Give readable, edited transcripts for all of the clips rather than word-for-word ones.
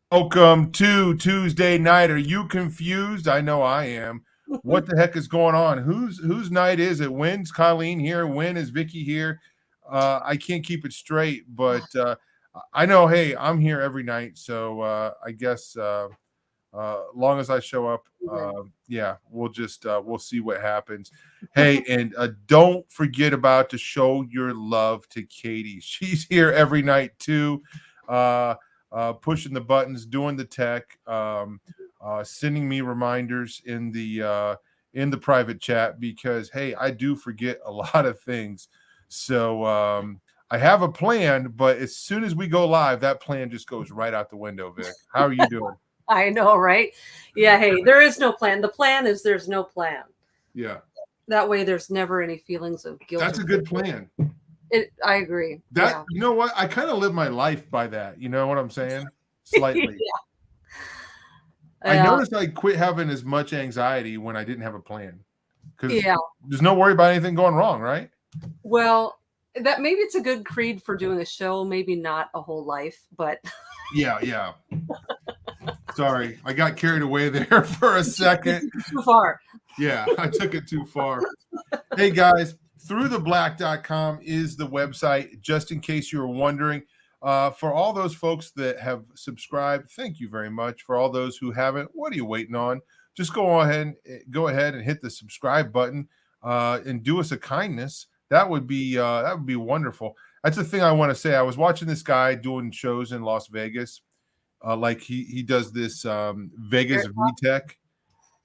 Welcome to Tuesday night. Are you confused? I know I am. What the heck is going on? Whose night is it? When's Colleen here? When is Vicky here? I can't keep it straight, but I know, hey, I'm here every night. So I guess long as I show up, yeah, we'll see what happens. Hey, and don't forget about to show your love to Katie. She's here every night too. Pushing the buttons, doing the tech, sending me reminders in the private chat because, hey, I do forget a lot of things. So I have a plan, but as soon as we go live, that plan just goes right out the window, Vic. How are you doing? I know, right? Yeah, hey, there is no plan. The plan is there's no plan. Yeah. That way there's never any feelings of guilt. That's a good plan. I agree. That yeah. You know what? I kind of live my life by that. You know what I'm saying? Slightly. I noticed I quit having as much anxiety when I didn't have a plan. Because there's no worry about anything going wrong, right? Well, that maybe it's a good creed for doing a show, maybe not a whole life, but yeah. Sorry, I got carried away there for a second. Too far. Yeah, I took it too far. Hey guys, throughtheblack.com is the website, just in case you were wondering. For all those folks that have subscribed, thank you very much. For all those who haven't, what are you waiting on? Just go ahead and hit the subscribe button and do us a kindness. That would be wonderful. That's the thing I want to say. I was watching this guy doing shows in Las Vegas. Like he does this Vegas VTech.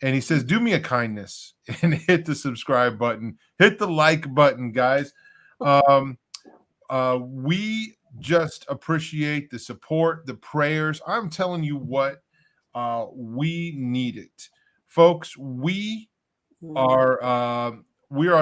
And he says, do me a kindness and hit the subscribe button. Hit the like button, guys. We just appreciate the support, the prayers. I'm telling you what, we need it. Folks, we are on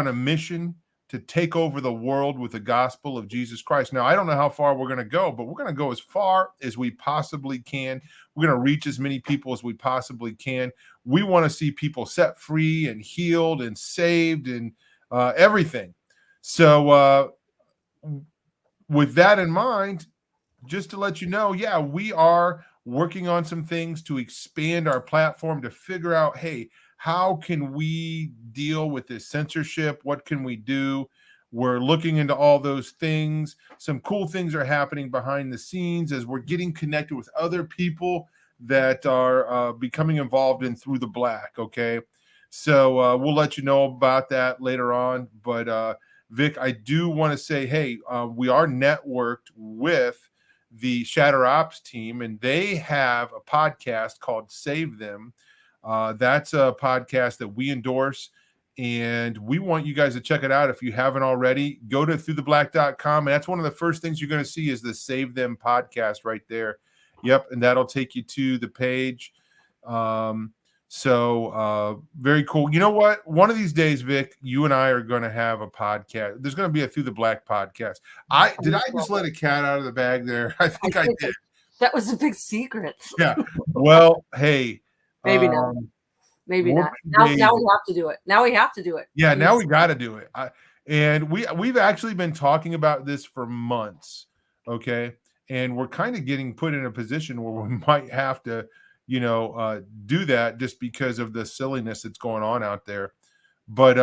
a mission to take over the world with the gospel of Jesus Christ. Now, I don't know how far we're going to go, but we're going to go as far as we possibly can. We're going to reach as many people as we possibly can. We want to see people set free and healed and saved and everything. So with that in mind, just to let you know, yeah, we are working on some things to expand our platform to figure out, hey, how can we deal with this censorship? What can we do? We're looking into all those things. Some cool things are happening behind the scenes as we're getting connected with other people that are becoming involved in Through the Black, okay? So we'll let you know about that later on. But, Vic, I do want to say, hey, we are networked with the Shatter Ops team, and they have a podcast called Save Them. That's a podcast that we endorse, and we want you guys to check it out. If you haven't already, go to throughtheblack.com, and that's one of the first things you're going to see is the Save Them podcast right there. Yep, and that'll take you to the page. So very cool. You know what? One of these days, Vic, you and I are going to have a podcast. There's going to be a Through the Black podcast. Did I just let a cat out of the bag there? I think I did. That was a big secret. Yeah. Well, hey. Maybe not. Maybe not. Now we have to do it. Now we have to do it. Yeah, now we got to do it. And we've actually been talking about this for months. Okay. And we're kind of getting put in a position where we might have to, do that just because of the silliness that's going on out there. But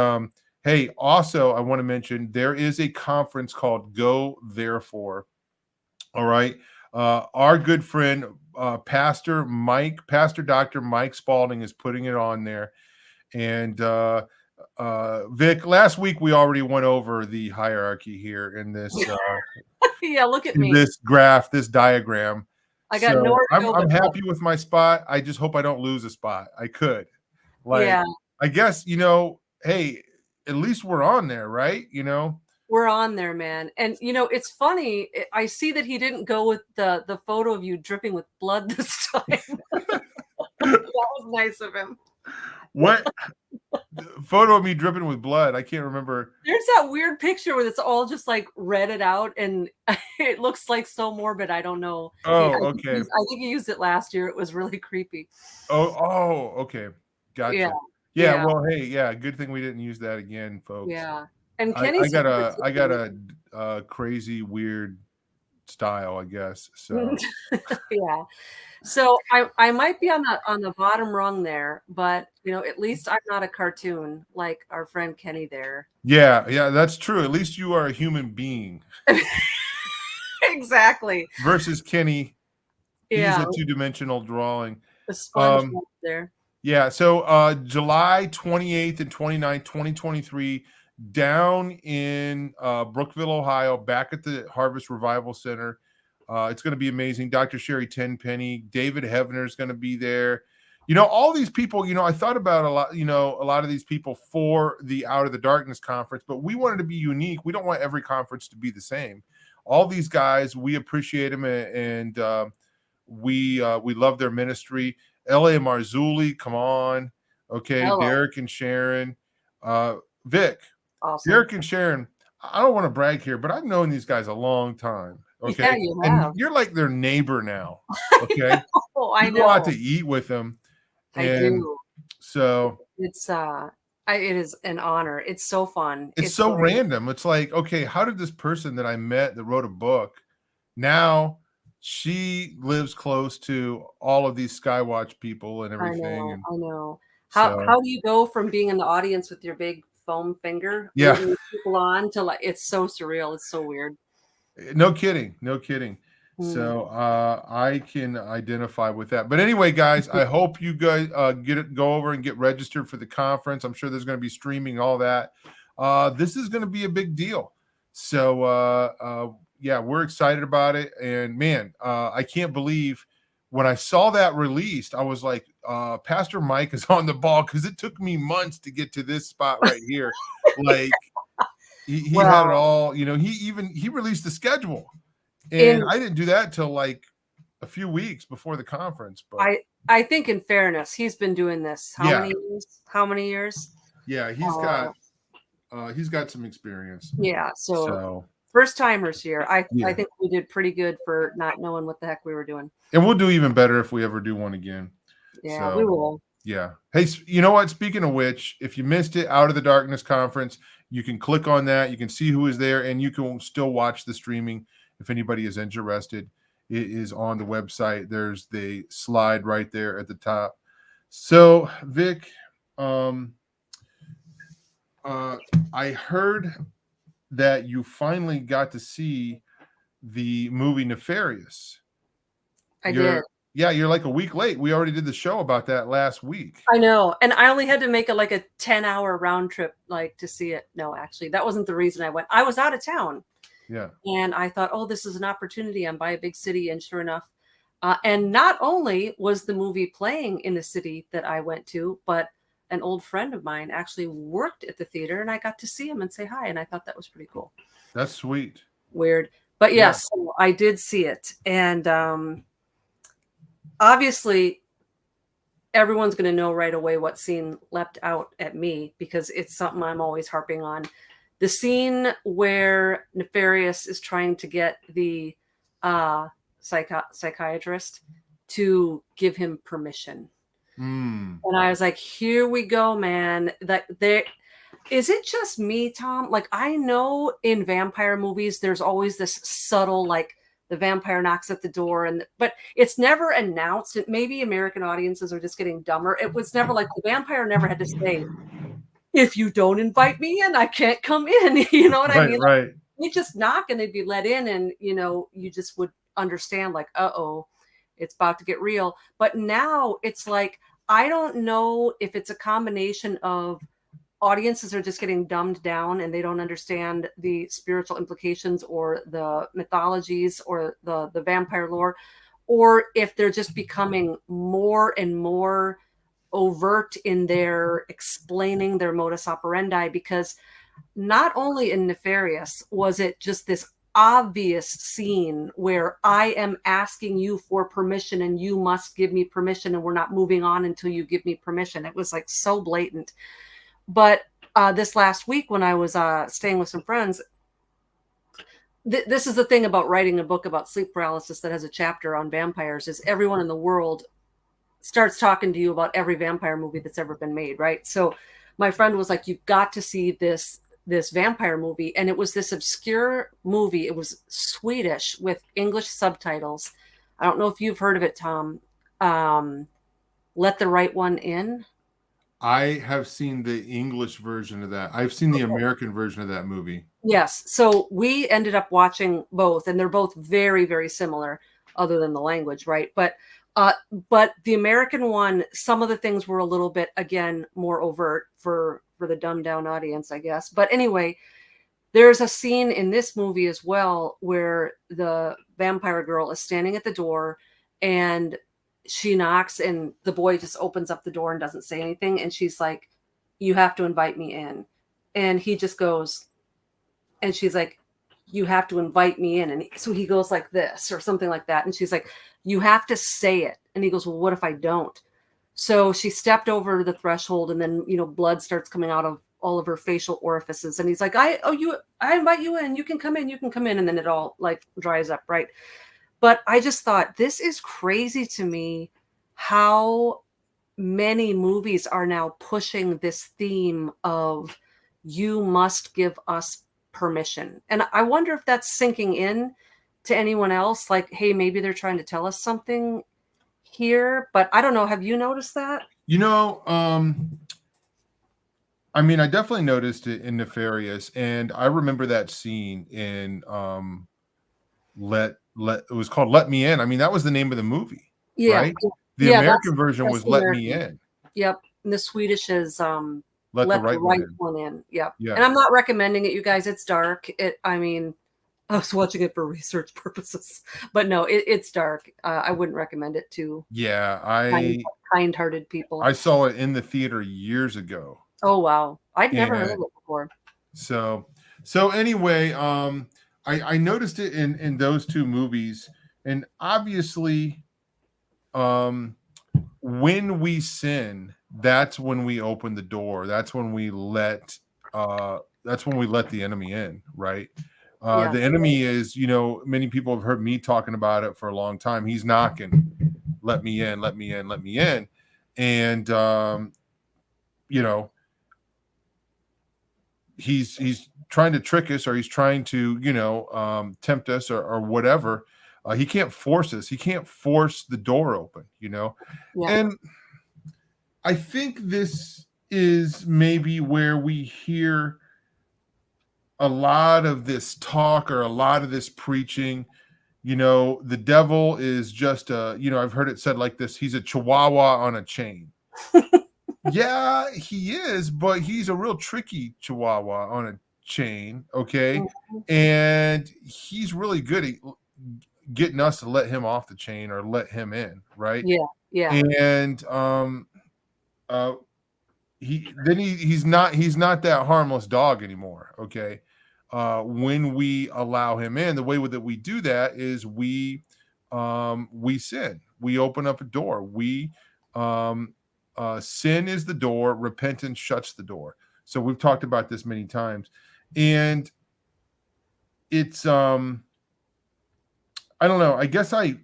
hey, also I want to mention there is a conference called Go Therefore. All right. Our good friend, Pastor Dr. Mike Spalding is putting it on there. And Vic, last week we already went over the hierarchy here in this Yeah, look at me. this graph, this diagram. I got So nowhere to go I'm but up. happy with my spot. I just hope I don't lose a spot. I could. Like, Yeah, I guess, hey, at least we're on there, right? we're on there, man. And it's funny. I see that he didn't go with the photo of you dripping with blood this time. That was nice of him. What photo of me dripping with blood? I can't remember. There's that weird picture where it's all just like redded out and it looks like so morbid. I don't know. Oh, okay. I think he used it last year. It was really creepy. Oh, okay. Gotcha. Yeah. Yeah, Yeah. well, hey, yeah, good thing we didn't use that again, folks. Yeah. And I Kenny's got a crazy weird style, I guess. So yeah. So I might be on the bottom rung there, but at least I'm not a cartoon like our friend Kenny there. yeah, that's true. At least you are a human being. Exactly. Versus Kenny, he's Yeah. a two-dimensional drawing. The sponge there. Yeah, so July 28th and 29th, 2023, down in Brookville, Ohio, back at the Harvest Revival Center. It's going to be amazing. Dr. Sherry Tenpenny, David Heavener is going to be there. All these people, I thought about a lot of these people for the Out of the Darkness conference, but we wanted to be unique. We don't want every conference to be the same. All these guys, we appreciate them, and we love their ministry. L.A. Marzulli, come on. Okay, Hello. Derek and Sharon. Vic, Awesome. Derek and Sharon, I don't want to brag here, but I've known these guys a long time. Okay. Yeah, you and have. you're like their neighbor now. Okay. I You know. go out to eat with them. I do. So It's it is an honor. It's so fun. it's so great. random. It's like, okay, how did this person that I met that wrote a book now she lives close to all of these Skywatch people and everything. I know. How do you go from being in the audience with your big foam finger, rooting people on, to like it's so surreal. It's so weird. No kidding. So I can identify with that. But anyway, guys, I hope you guys go over and get registered for the conference. I'm sure there's going to be streaming, all that. This is going to be a big deal. So yeah, we're excited about it. And man, I can't believe when I saw that released, I was like, Pastor Mike is on the ball, because it took me months to get to this spot right here. Like he had it all, he released the schedule. And I didn't do that till like a few weeks before the conference. But I think, in fairness, he's been doing this many years? How many years? Yeah, he's got some experience. Yeah, so first timers here. I think we did pretty good for not knowing what the heck we were doing. And we'll do even better if we ever do one again. Yeah, we will. Yeah. Hey, you know what? Speaking of which, if you missed it, Out of the Darkness conference, you can click on that. You can see who is there, and you can still watch the streaming if anybody is interested. It is on the website. There's the slide right there at the top. So, Vic, I heard that you finally got to see the movie Nefarious. I did. Yeah, you're like a week late. We already did the show about that last week. I know. And I only had to make a 10-hour round trip to see it. No, actually, that wasn't the reason I went. I was out of town. Yeah. And I thought, oh, this is an opportunity. I'm by a big city. And sure enough, and not only was the movie playing in the city that I went to, but an old friend of mine actually worked at the theater, and I got to see him and say hi. And I thought that was pretty cool. That's sweet. Weird. But yes, so I did see it. And obviously, everyone's going to know right away what scene leapt out at me, because it's something I'm always harping on. The scene where Nefarious is trying to get the psychiatrist to give him permission. And I was like, here we go, man. Is it just me, Tom? Like, I know in vampire movies, there's always this subtle, the vampire knocks at the door, but it's never announced. Maybe American audiences are just getting dumber. It was never like the vampire never had to say, if you don't invite me in, I can't come in. You know what I mean? Right. You just knock and they'd be let in, and you just would understand, like, uh-oh, it's about to get real. But now it's like, I don't know if it's a combination of audiences are just getting dumbed down and they don't understand the spiritual implications or the mythologies or the vampire lore, or if they're just becoming more and more overt in their explaining their modus operandi. Because not only in Nefarious was it just this obvious scene where I am asking you for permission and you must give me permission, and we're not moving on until you give me permission. It was like so blatant. But this last week when I was staying with some friends, this is the thing about writing a book about sleep paralysis that has a chapter on vampires, is everyone in the world starts talking to you about every vampire movie that's ever been made, right? So my friend was like, you've got to see this vampire movie. And it was this obscure movie. It was Swedish with English subtitles. I don't know if you've heard of it, Tom. Let the Right One In. I have seen the English version of that. I've seen the American version of that movie. Yes. So we ended up watching both, and they're both very, very similar, other than the language, right? But the American one, some of the things were a little bit, again, more overt for the dumbed down audience, I guess. But anyway, there's a scene in this movie as well where the vampire girl is standing at the door and she knocks, and the boy just opens up the door and doesn't say anything. And she's like, you have to invite me in. And he just goes, and she's like, you have to invite me in. And so he goes like this or something like that. And she's like, you have to say it. And he goes, well, what if I don't? So she stepped over the threshold, and then, blood starts coming out of all of her facial orifices. And he's like, I invite you in. You can come in. And then it all like dries up. Right. But I just thought, this is crazy to me how many movies are now pushing this theme of you must give us permission. And I wonder if that's sinking in to anyone else. Like, hey, maybe they're trying to tell us something here, but I don't know. Have you noticed that? I mean, I definitely noticed it in Nefarious, and I remember that scene in it was called Let Me In. I mean, that was the name of the movie, Yeah. right? The American version was Let Me In. Yep. And the Swedish is Let the Right One In. Yep. Yeah. And I'm not recommending it, you guys. It's dark. I mean, I was watching it for research purposes, but no, it's dark. I wouldn't recommend it to kind-hearted people. I saw it in the theater years ago. Oh wow, I'd never heard of it before. So anyway, I noticed it in those two movies, and obviously, when we sin, that's when we open the door. That's when we let the enemy in, right? The enemy is, many people have heard me talking about it for a long time. He's knocking, let me in, let me in, let me in. And, he's trying to trick us, or he's trying to, tempt us or whatever. He can't force us. He can't force the door open, Yeah. And I think this is maybe where we hear a lot of this talk or a lot of this preaching. The devil is just I've heard it said like this: he's a chihuahua on a chain. Yeah, he is, but he's a real tricky chihuahua on a chain. Okay. Mm-hmm. And he's really good at getting us to let him off the chain or let him in, right? Yeah. And he's not that harmless dog anymore. Okay. When we allow him in, the way that we do that is we sin. We open up a door. Sin is the door. Repentance shuts the door. So we've talked about this many times, and it's I don't know. I guess I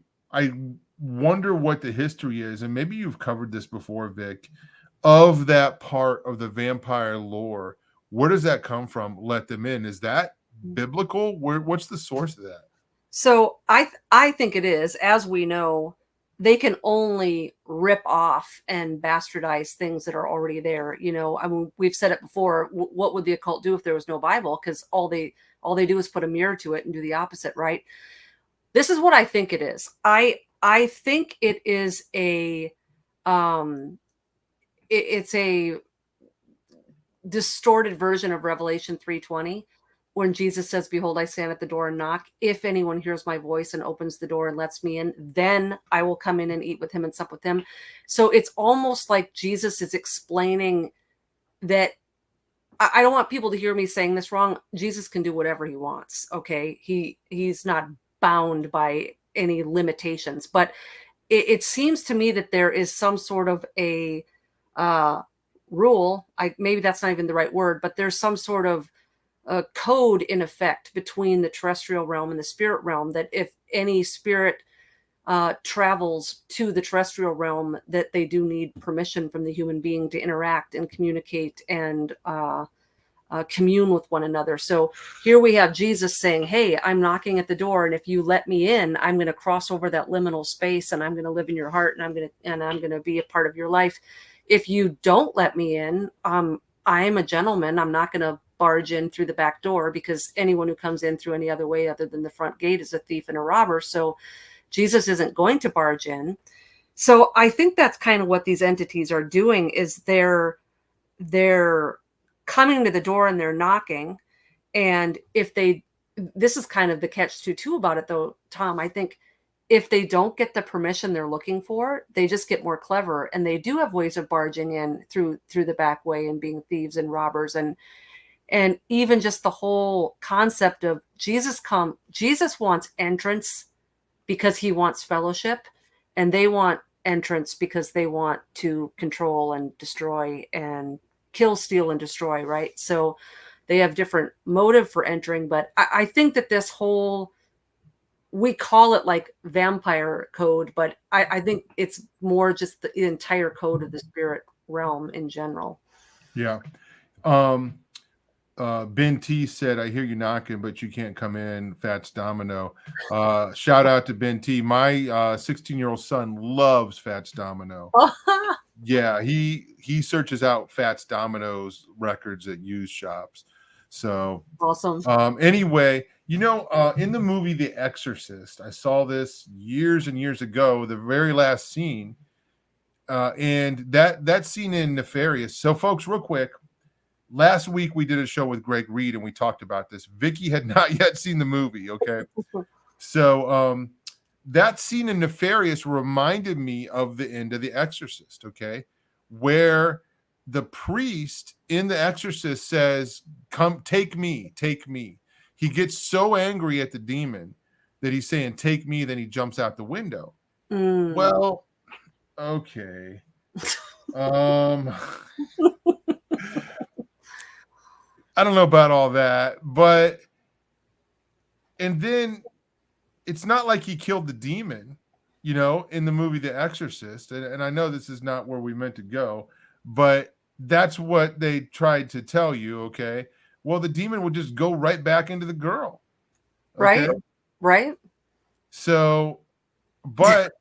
wonder what the history is, and maybe you've covered this before, Vic, of that part of the vampire lore. Where does that come from? Let them in. Is that biblical? What's the source of that? So I think it is. As we know, they can only rip off and bastardize things that are already there. You know, I mean, we've said it before. What would the occult do if there was no Bible? Because all they do is put a mirror to it and do the opposite, right? This is what I think it is. I think it is a it's a distorted version of Revelation 3:20 when Jesus says, "Behold, I stand at the door and knock. If anyone hears my voice and opens the door and lets me in, then I will come in and eat with him and sup with him." So it's almost like Jesus is explaining that I don't want people to hear me saying this wrong. Jesus can do whatever he wants. Okay. He's not bound by any limitations, but it seems to me that there is some sort of a uh, rule. Maybe that's not even the right word, but there's some sort of code in effect between the terrestrial realm and the spirit realm, that if any spirit travels to the terrestrial realm, that they do need permission from the human being to interact and communicate and commune with one another. So here we have Jesus saying, "Hey, I'm knocking at the door, and if you let me in, I'm going to cross over that liminal space, and I'm going to live in your heart, and I'm going to be a part of your life. If you don't let me in, I am a gentleman. I'm not going to barge in through the back door, because anyone who comes in through any other way other than the front gate is a thief and a robber." So Jesus isn't going to barge in. So I think that's kind of what these entities are doing, is they're coming to the door and they're knocking. And this is kind of the catch-22 about it though, Tom. I think if they don't get the permission they're looking for, they just get more clever, and they do have ways of barging in through the back way and being thieves and robbers. And even just the whole concept of Jesus wants entrance because he wants fellowship, and they want entrance because they want to control and destroy and kill, steal, and destroy, right? So they have different motive for entering. But I think that this whole, we call it like vampire code, but I think it's more just the entire code of the spirit realm in general. Yeah. Ben T said, "I hear you knocking, but you can't come in." Fats Domino. Shout out to Ben T. My 16-year-old son loves Fats Domino. Yeah, he searches out Fats Domino's records at used shops. So Awesome. anyway, in the movie The Exorcist, I saw this years and years ago, the very last scene, and that scene in Nefarious. So folks, real quick, last week we did a show with Greg Reed and we talked about this. Vicky had not yet seen the movie. Okay. So that scene in Nefarious reminded me of the end of The Exorcist. Okay. Where the priest in The Exorcist says, "Come, take me, take me." He gets so angry at the demon that he's saying, "Take me." Then he jumps out the window. Well, okay. I don't know about all that, but and then it's not like he killed the demon, in the movie The Exorcist. And I know this is not where we meant to go, but that's what they tried to tell you, okay? Well, the demon would just go right back into the girl. Okay? Right. So, but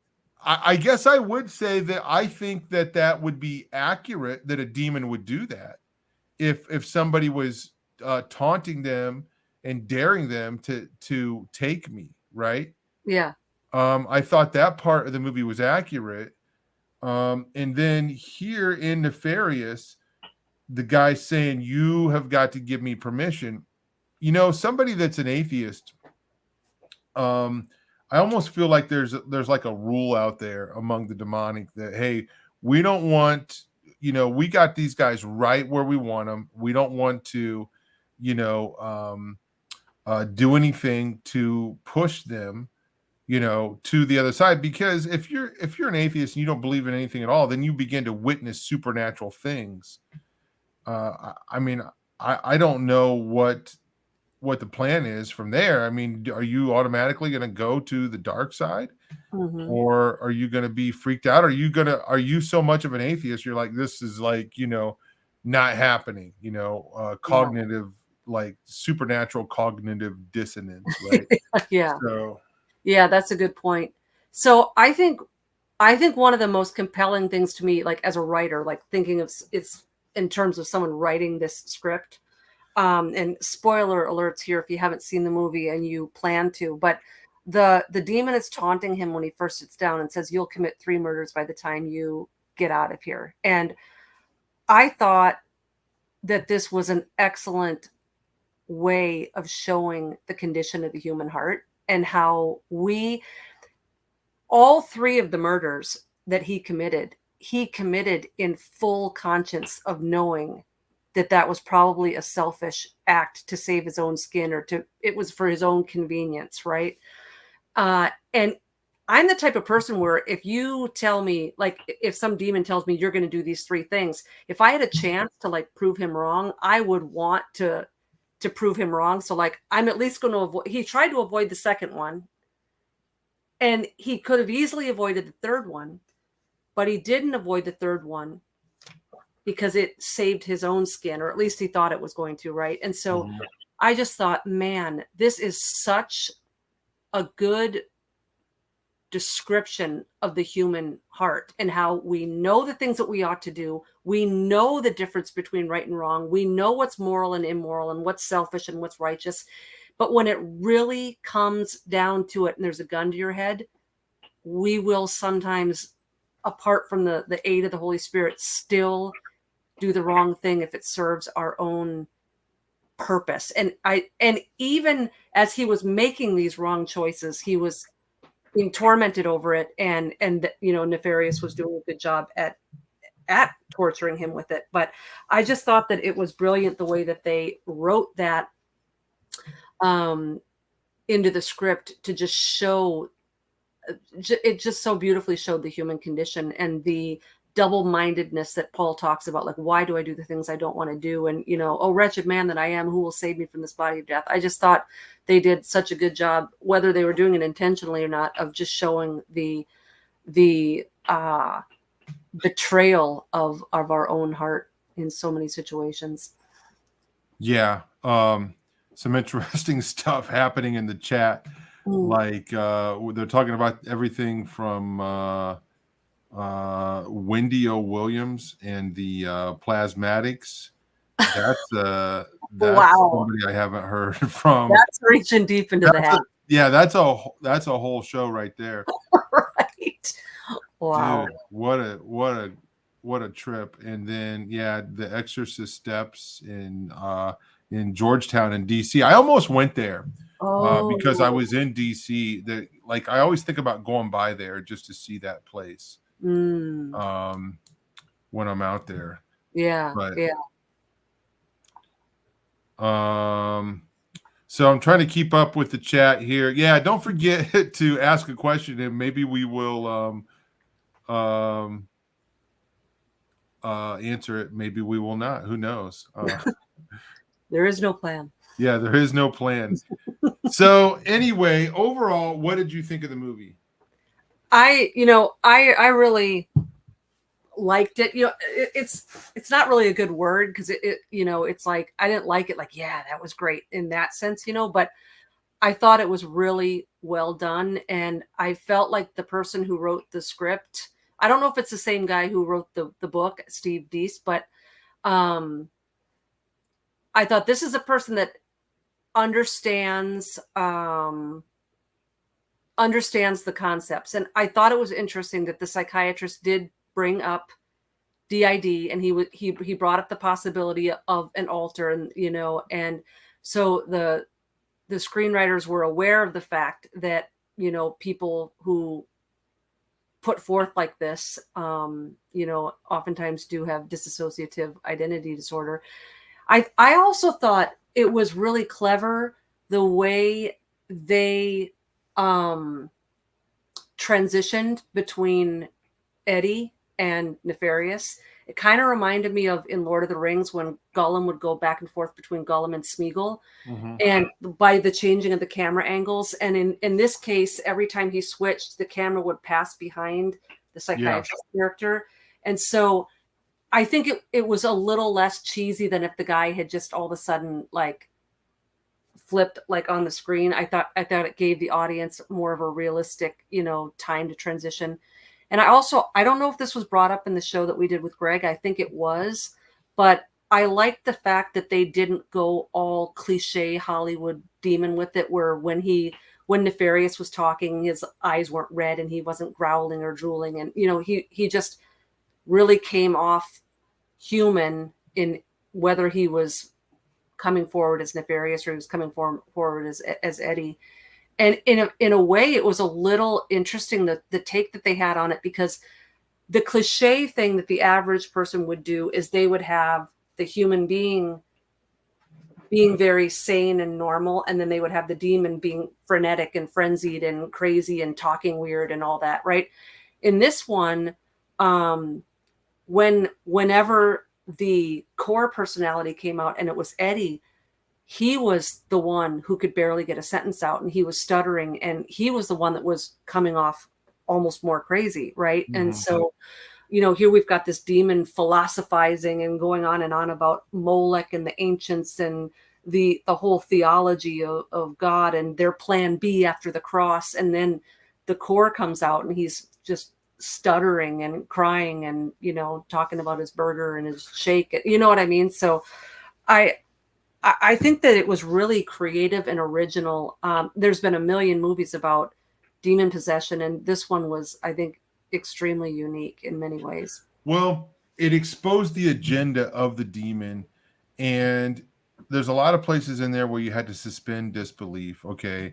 I guess I would say that I think that would be accurate, that a demon would do that if somebody was taunting them and daring them to take me, right? Yeah. I thought that part of the movie was accurate. And then here in Nefarious, the guy saying, "You have got to give me permission." Somebody that's an atheist, I almost feel like there's like a rule out there among the demonic that, hey, we don't want, we got these guys right where we want them. We don't want to, do anything to push them, to the other side. Because if you're an atheist and you don't believe in anything at all, then you begin to witness supernatural things. I mean, I don't know what the plan is from there. I mean, are you automatically going to go to the dark side? Or are you going to be freaked out? Are you so much of an atheist you're like, this is like, not happening, cognitive, like supernatural cognitive dissonance, right? Yeah. So Yeah, that's a good point. So I think one of the most compelling things to me, like as a writer, like thinking of it's in terms of someone writing this script. And spoiler alerts here if you haven't seen the movie and you plan to, but the demon is taunting him when he first sits down and says, "You'll commit 3 murders by the time you get out of here." And I thought that this was an excellent way of showing the condition of the human heart and how all three of the murders that he committed in full conscience of knowing that that was probably a selfish act to save his own skin, or it was for his own convenience, right? And I'm the type of person where if you tell me, like, if some demon tells me you're going to do these 3 things, if I had a chance to like prove him wrong, I would want to prove him wrong. So like, I'm at least going to avoid. He tried to avoid the second one, and he could have easily avoided the third one, but he didn't avoid the third one because it saved his own skin, or at least he thought it was going to, right? And so I just thought, man, this is such a good description of the human heart and how we know the things that we ought to do. We know the difference between right and wrong. We know what's moral and immoral and what's selfish and what's righteous. But when it really comes down to it and there's a gun to your head, we will sometimes, apart from the aid of the Holy Spirit, still do the wrong thing if it serves our own purpose. And even as he was making these wrong choices, he was being tormented over it, and Nefarious was doing a good job at torturing him with it. But I just thought that it was brilliant the way that they wrote that into the script to just show it, just so beautifully showed the human condition and the double-mindedness that Paul talks about, like, why do I do the things I don't want to do? And, oh, wretched man that I am, who will save me from this body of death? I just thought they did such a good job, whether they were doing it intentionally or not, of just showing the betrayal of our own heart in so many situations. Yeah. Some interesting stuff happening in the chat. Like they're talking about everything from Wendy O. Williams and the Plasmatics. That's wow, somebody I haven't heard from. That's reaching deep into the hat. Yeah, that's a whole show right there. Right. Wow. Dude, what a trip. And then the Exorcist steps in Georgetown in DC. I almost went there because I was in DC. That, like, I always think about going by there just to see that place. When I'm out there. Yeah. But, yeah. So I'm trying to keep up with the chat here. Yeah, don't forget to ask a question, and maybe we will answer it. Maybe we will not. Who knows? There is no plan. Yeah, there is no plan. So anyway, overall, what did you think of the movie? I really liked it. It's not really a good word because it's like I didn't like it. Like, yeah, that was great in that sense, but I thought it was really well done, and I felt like the person who wrote the script. I don't know if it's the same guy who wrote the book, Steve Deese, but I thought this is a person that understands the concepts. And I thought it was interesting that the psychiatrist did bring up DID, and he brought up the possibility of an altar, and and so the screenwriters were aware of the fact that people who put forth like this oftentimes do have dissociative identity disorder. I also thought it was really clever the way they transitioned between Eddie and Nefarious. It kind of reminded me of in Lord of the Rings when Gollum would go back and forth between Gollum and Smeagol, and by the changing of the camera angles. And in this case, every time he switched, the camera would pass behind the psychiatrist character. And so I think it was a little less cheesy than if the guy had just all of a sudden like flipped like on the screen. I thought it gave the audience more of a realistic, time to transition. And I don't know if this was brought up in the show that we did with Greg. I think it was, but I liked the fact that they didn't go all cliche Hollywood demon with it, where when Nefarious was talking, his eyes weren't red and he wasn't growling or drooling. And, he just really came off human in whether he was coming forward as Nefarious or he was coming forward as Eddie. And in a way, it was a little interesting, the take that they had on it, because the cliche thing that the average person would do is they would have the human being very sane and normal, and then they would have the demon being frenetic and frenzied and crazy and talking weird and all that, right? In this one, whenever the core personality came out and it was Eddie, he was the one who could barely get a sentence out, and he was stuttering, and he was the one that was coming off almost more crazy, right? Mm-hmm. And so, here we've got this demon philosophizing and going on and on about Molech and the ancients and the whole theology of God and their plan B after the cross. And then the core comes out and he's just stuttering and crying and, talking about his burger and his shake. You know what I mean? So I think that it was really creative and original. There's been a million movies about demon possession, and this one was, I think, extremely unique in many ways. Well, it exposed the agenda of the demon, and there's a lot of places in there where you had to suspend disbelief. Okay.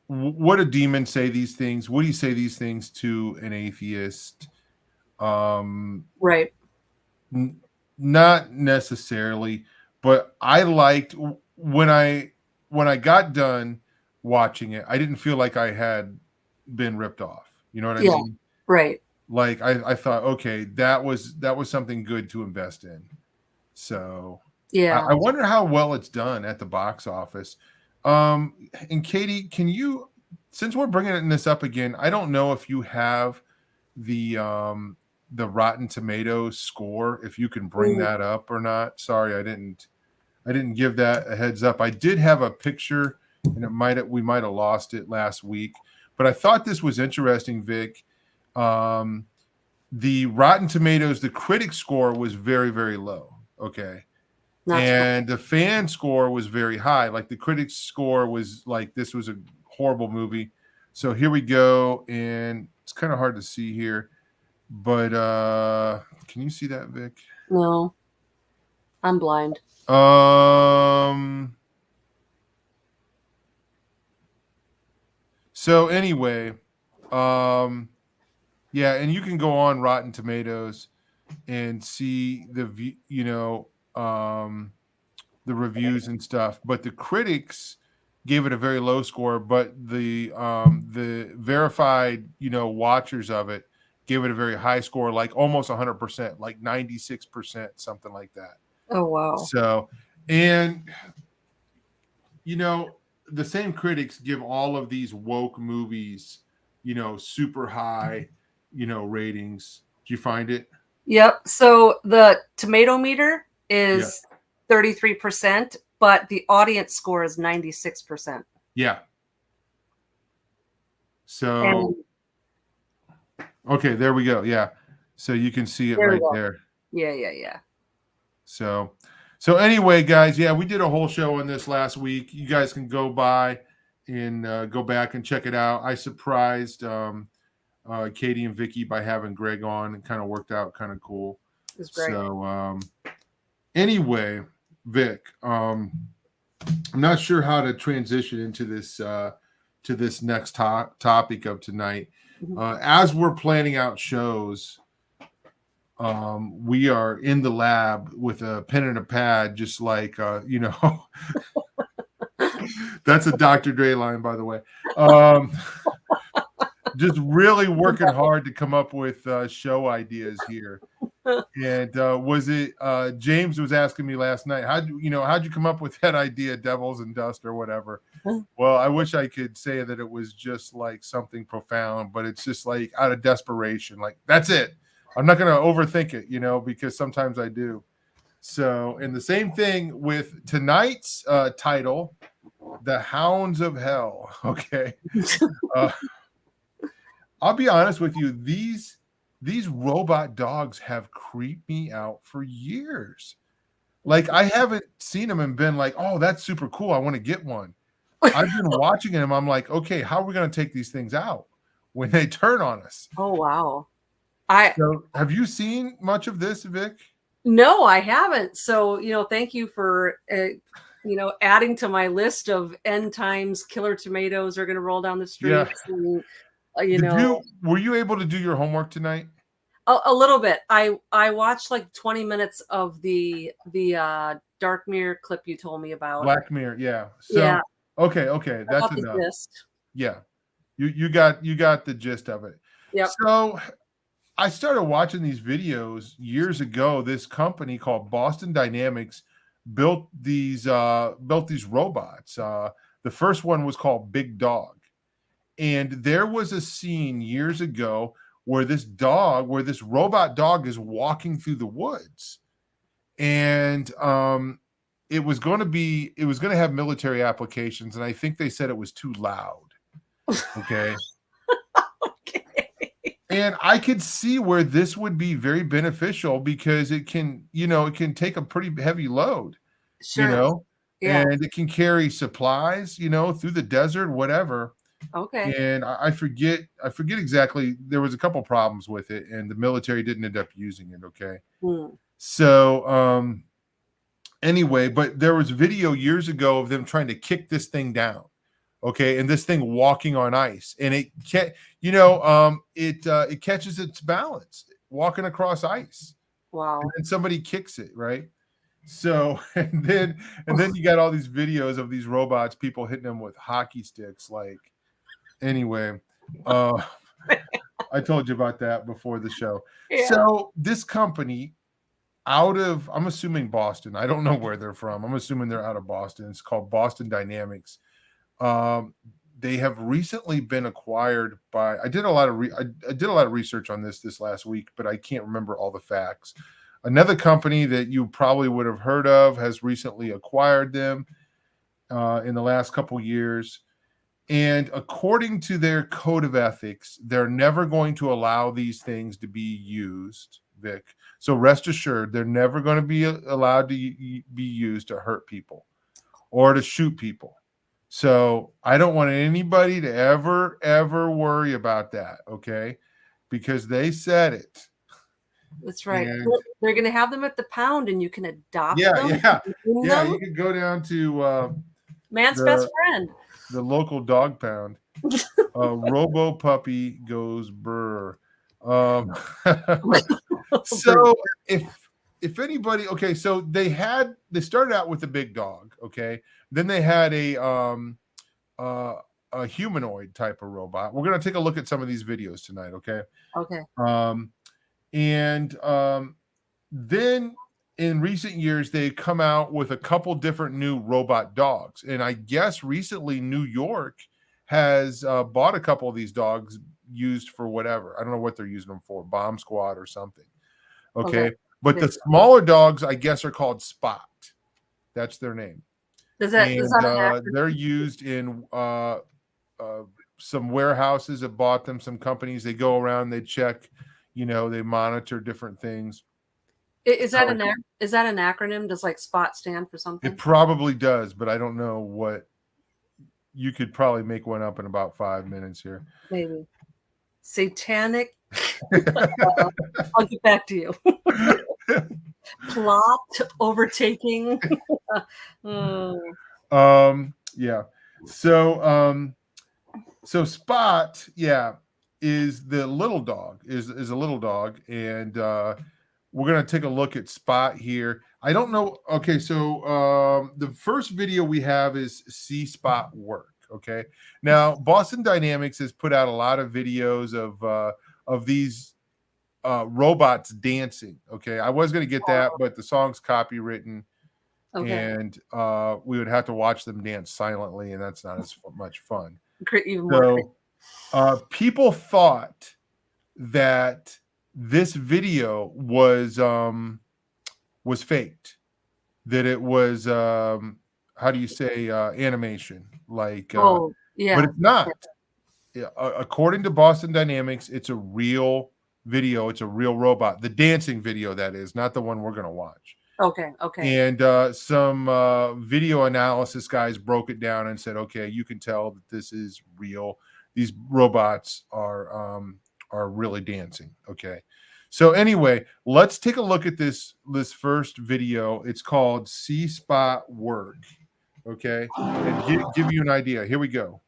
Would a demon say these things? Would he say these things to an atheist? Right. Not necessarily, but I liked when I got done watching it, I didn't feel like I had been ripped off. You know what I mean? Right. Like I thought, okay, that was something good to invest in. So yeah, I wonder how well it's done at the box office. And Katie, can you, since we're bringing this up again, I don't know if you have the Rotten Tomatoes score, if you can bring that up or not. Sorry, I didn't give that a heads up. I did have a picture, and we might have lost it last week, but I thought this was interesting, Vic. The Rotten Tomatoes, the critic score was very, very low. Okay. And the fan score was very high. Like the critics score was like, this was a horrible movie. So here we go. And it's kind of hard to see here, but can you see that, Vic? No, I'm blind. So anyway, yeah, and you can go on Rotten Tomatoes and see the the reviews and stuff, but the critics gave it a very low score, but the verified, watchers of it gave it a very high score, like almost 100%, like 96%, something like that. Oh, wow. So, and the same critics give all of these woke movies, super high, ratings. Did you find it? Yep. So the tomato meter is 33%, but the audience score is 96%. Yeah. So, okay, there we go. Yeah. So you can see it right there. Yeah. So anyway, guys, yeah, we did a whole show on this last week. You guys can go by and go back and check it out. I surprised Katie and Vicky by having Greg on, and kind of worked out kind of cool. It was great. So anyway, Vic, I'm not sure how to transition into this to this next topic of tonight. As we're planning out shows, we are in the lab with a pen and a pad, just like that's a Dr. Dre line, by the way. Just really working hard to come up with show ideas here. And was it James was asking me last night, how'd you come up with that idea, Devils and Dust or whatever? Well, I wish I could say that it was just like something profound, but it's just like out of desperation, like that's it. I'm not going to overthink it, because sometimes I do. So, and the same thing with tonight's title, The Hounds of Hell. Okay. I'll be honest with you. These robot dogs have creeped me out for years. Like, I haven't seen them and been like, oh, that's super cool, I want to get one. I've been watching them. I'm like, okay, how are we going to take these things out when they turn on us? Oh, wow. So, have you seen much of this, Vic? No, I haven't. So, thank you for, adding to my list of end times killer tomatoes are going to roll down the Yeah. streets. And, Were you able to do your homework tonight? a little bit. I watched like 20 minutes of the Dark Mirror clip you told me about. Black Mirror, yeah. So, yeah. Okay, that's enough. Yeah. You got the gist of it. Yep. So, I started watching these videos years ago. This company called Boston Dynamics built these robots. The first one was called Big Dog. And there was a scene years ago where this robot dog is walking through the woods. And it was going to have military applications, and I think they said it was too loud. Okay. Okay. And I could see where this would be very beneficial because it can take a pretty heavy load, Sure. Yeah. and it can carry supplies, through the desert, whatever. Okay. And I forget exactly. There was a couple problems with it, and the military didn't end up using it. Okay. So, anyway, but there was video years ago of them trying to kick this thing down. Okay, and this thing walking on ice, and it catches its balance walking across ice. Wow. And then somebody kicks it, right? So, and then you got all these videos of these robots, people hitting them with hockey sticks. Like, anyway, I told you about that before the show. Yeah. So this company I'm assuming Boston. I don't know where they're from. I'm assuming they're out of Boston. It's called Boston Dynamics. They have recently been acquired by. I did a lot of research on this last week, but I can't remember all the facts. Another company that you probably would have heard of has recently acquired them in the last couple years. And according to their code of ethics, they're never going to allow these things to be used, Vic. So rest assured, they're never going to be allowed to be used to hurt people or to shoot people. So I don't want anybody to ever worry about that, okay? Because they said it. That's right. They're going to have them at the pound, and you can adopt them. Yeah. You can go down to Man's Best Friend, the local dog pound. Robo Puppy goes brr. So if anybody, okay, so they started out with a big dog, okay. Then they had a humanoid type of robot. We're gonna take a look at some of these videos tonight, okay? Okay. Then in recent years they've come out with a couple different new robot dogs, and I guess recently New York has bought a couple of these dogs used for whatever. I don't know what they're using them for, bomb squad or something. Okay. But the smaller dogs, I guess, are called Spot. That's their name. They're used in some warehouses that bought them, some companies. They go around, they check, they monitor different things. Is that an acronym? Does like Spot stand for something? It probably does, but I don't know what. You could probably make one up in about 5 minutes here. Maybe. Satanic. I'll get back to you. Plot overtaking. Yeah. So Spot, is the little dog, is a little dog, and we're gonna take a look at Spot here. I don't know. Okay, so the first video we have is See Spot Work. Okay, now Boston Dynamics has put out a lot of videos of these robots dancing. Okay, I was going to get that, but the song's copywritten, and we would have to watch them dance silently, and that's not as much fun. Even more. People thought that this video was faked. That it was how do you say animation? Like, Oh, but yeah. it's not. Yeah, according to Boston Dynamics, it's a real video. It's a real robot. The dancing video, that is, not the one we're going to watch. Okay. And some video analysis guys broke it down and said, okay, you can tell that this is real. These robots are really dancing. Okay. So anyway, let's take a look at this first video. It's called C Spot Work. Okay. And give you an idea. Here we go.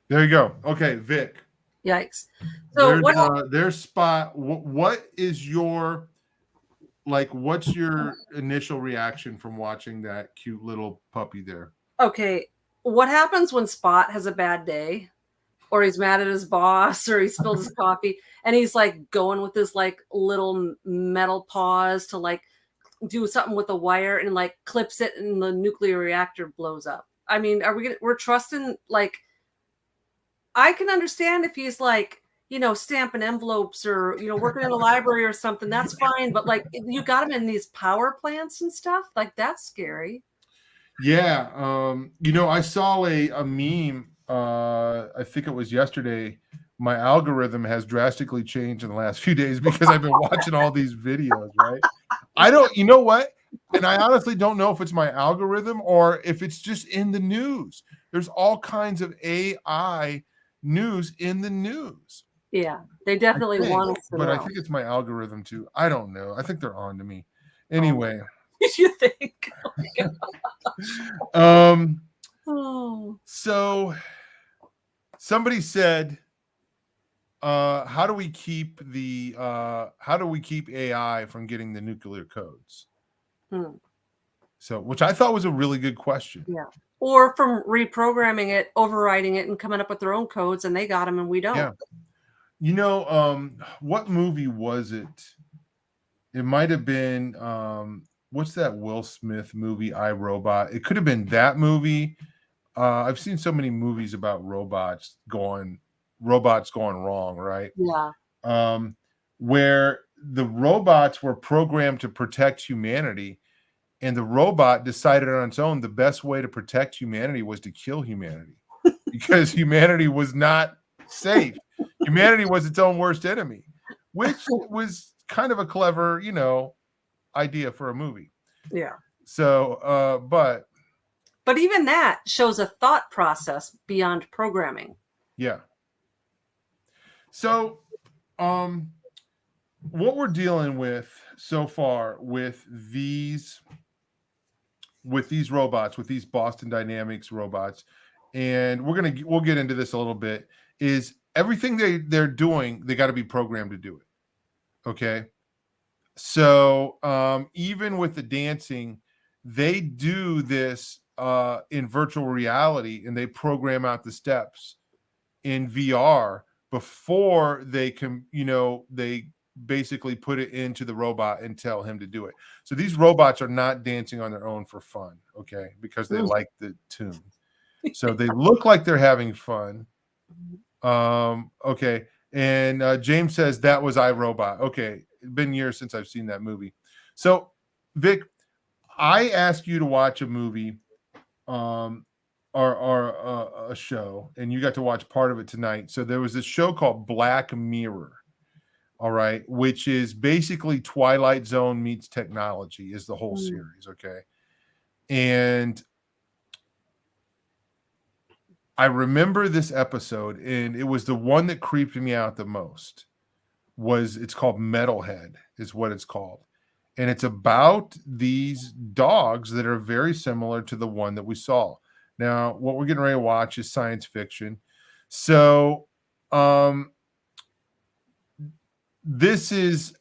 There you go. Okay, Vic. Yikes. So there's Spot. What is your what's your initial reaction from watching that cute little puppy there? Okay, what happens when Spot has a bad day, or he's mad at his boss, or he spilled his coffee, and he's like going with this like little metal paws to like do something with a wire and like clips it, and the nuclear reactor blows up? I mean, we're trusting, like, I can understand if he's like, stamping envelopes or, working in a library or something, that's fine. But like, you got him in these power plants and stuff, like, that's scary. Yeah. I saw a meme, I think it was yesterday. My algorithm has drastically changed in the last few days because I've been watching all these videos, right? You know what? And I honestly don't know if it's my algorithm or if it's just in the news. There's all kinds of AI news in the news. Yeah, they definitely want us to know. I think it's my algorithm too. I don't know. I think they're on to me. Anyway. Did you think? So somebody said, how do we keep AI from getting the nuclear codes? So, which I thought was a really good question. Yeah. Or from reprogramming it, overriding it, and coming up with their own codes, and they got them and we don't. Yeah. What movie was it? It might have been what's that Will Smith movie, I, Robot? It could have been that movie. I've seen so many movies about robots going wrong, right? Yeah. Where the robots were programmed to protect humanity, and the robot decided on its own the best way to protect humanity was to kill humanity because humanity was not safe. Humanity was its own worst enemy, which was kind of a clever, idea for a movie. Yeah. So, but even that shows a thought process beyond programming. Yeah. So, what we're dealing with so far with these robots, with these Boston Dynamics robots, and we'll get into this a little bit, is everything they're doing, they got to be programmed to do it. Okay. So even with the dancing, they do this in virtual reality, and they program out the steps in VR before they can, they basically put it into the robot and tell him to do it. So these robots are not dancing on their own for fun, okay, because they like the tune. So they look like they're having fun. Okay. And James says that was iRobot. Okay. It's been years since I've seen that movie. So, Vic, I asked you to watch a movie or a show, and you got to watch part of it tonight. So there was this show called Black Mirror. All right, which is basically Twilight Zone meets technology is the whole series, okay? And I remember this episode, and it was the one that creeped me out the most. It's called Metalhead, is what it's called. And it's about these dogs that are very similar to the one that we saw. Now, what we're getting ready to watch is science fiction. So, this is,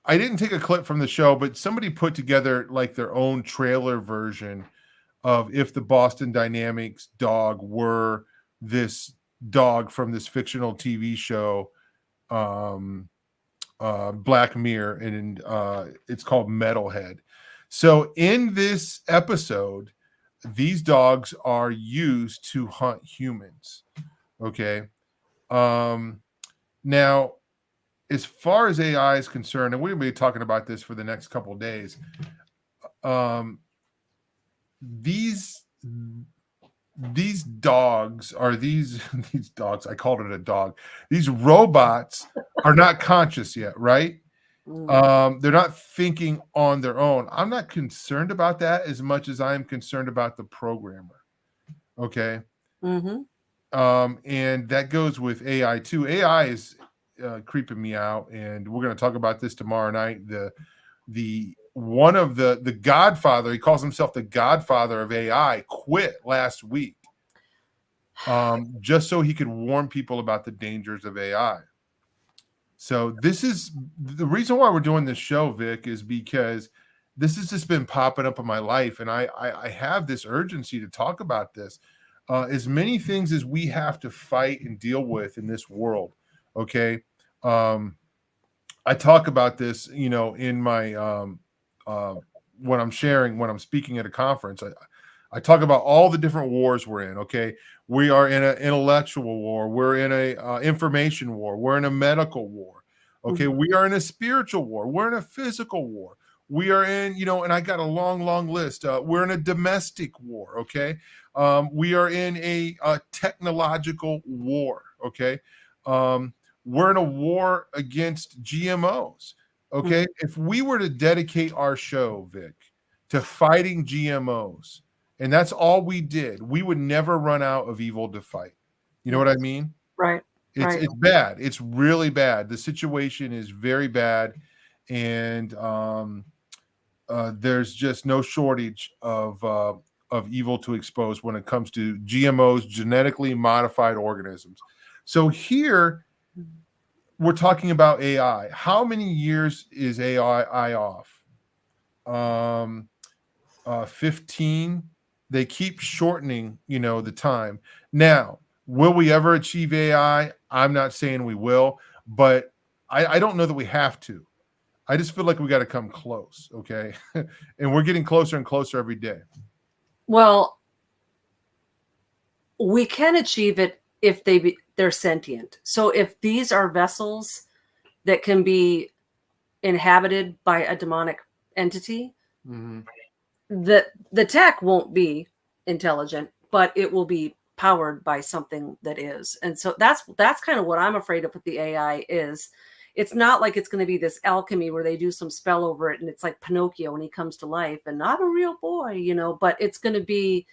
I didn't take a clip from the show, but somebody put together like their own trailer version of if the Boston Dynamics dog were this dog from this fictional TV show, Black Mirror, and it's called Metalhead. So in this episode, these dogs are used to hunt humans. Okay. Now, as far as AI is concerned, and we'll be talking about this for the next couple of days, these dogs are these dogs. I called it a dog. These robots are not conscious yet, right? They're not thinking on their own. I'm not concerned about that as much as I'm concerned about the programmer. Okay. And that goes with AI too. AI is creeping me out, and we're going to talk about this tomorrow night. The one of the Godfather, he calls himself the Godfather of AI, quit last week, just so he could warn people about the dangers of AI. So this is the reason why we're doing this show, Vic, is because this has just been popping up in my life, and I have this urgency to talk about this. As many things as we have to fight and deal with in this world. Okay. I talk about this, in my when I'm speaking at a conference. I talk about all the different wars we're in. Okay, we are in an intellectual war, we're in a information war, we're in a medical war. Okay, we are in a spiritual war, we're in a physical war, we are in, and I got a long list. We're in a domestic war. Okay, we are in a technological war. Okay, we're in a war against GMOs. Okay. If we were to dedicate our show, Vic, to fighting GMOs, and that's all we did, we would never run out of evil to fight. You know what I mean? Right. It's bad. It's really bad. The situation is very bad. And there's just no shortage of evil to expose when it comes to GMOs, genetically modified organisms. So here, we're talking about AI. How many years is AI off? 15. They keep shortening, the time. Now, will we ever achieve AI? I'm not saying we will, but I don't know that we have to. I just feel like we got to come close, okay? And we're getting closer and closer every day. Well, we can achieve it if they're sentient. So if these are vessels that can be inhabited by a demonic entity, the tech won't be intelligent, but it will be powered by something that is. And so that's kind of what I'm afraid of with the AI is. It's not like it's going to be this alchemy where they do some spell over it and it's like Pinocchio when he comes to life and not a real boy, but it's going to be,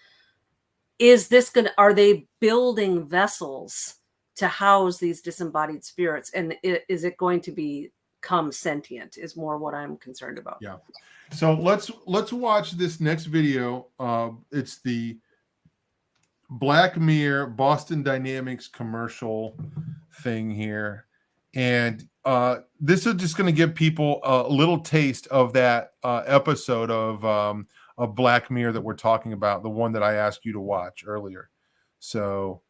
are they building vessels to house these disembodied spirits? And is it going to become sentient is more what I'm concerned about. Yeah. So let's watch this next video. It's the Black Mirror Boston Dynamics commercial thing here. And this is just going to give people a little taste of that episode of Black Mirror that we're talking about, the one that I asked you to watch earlier. So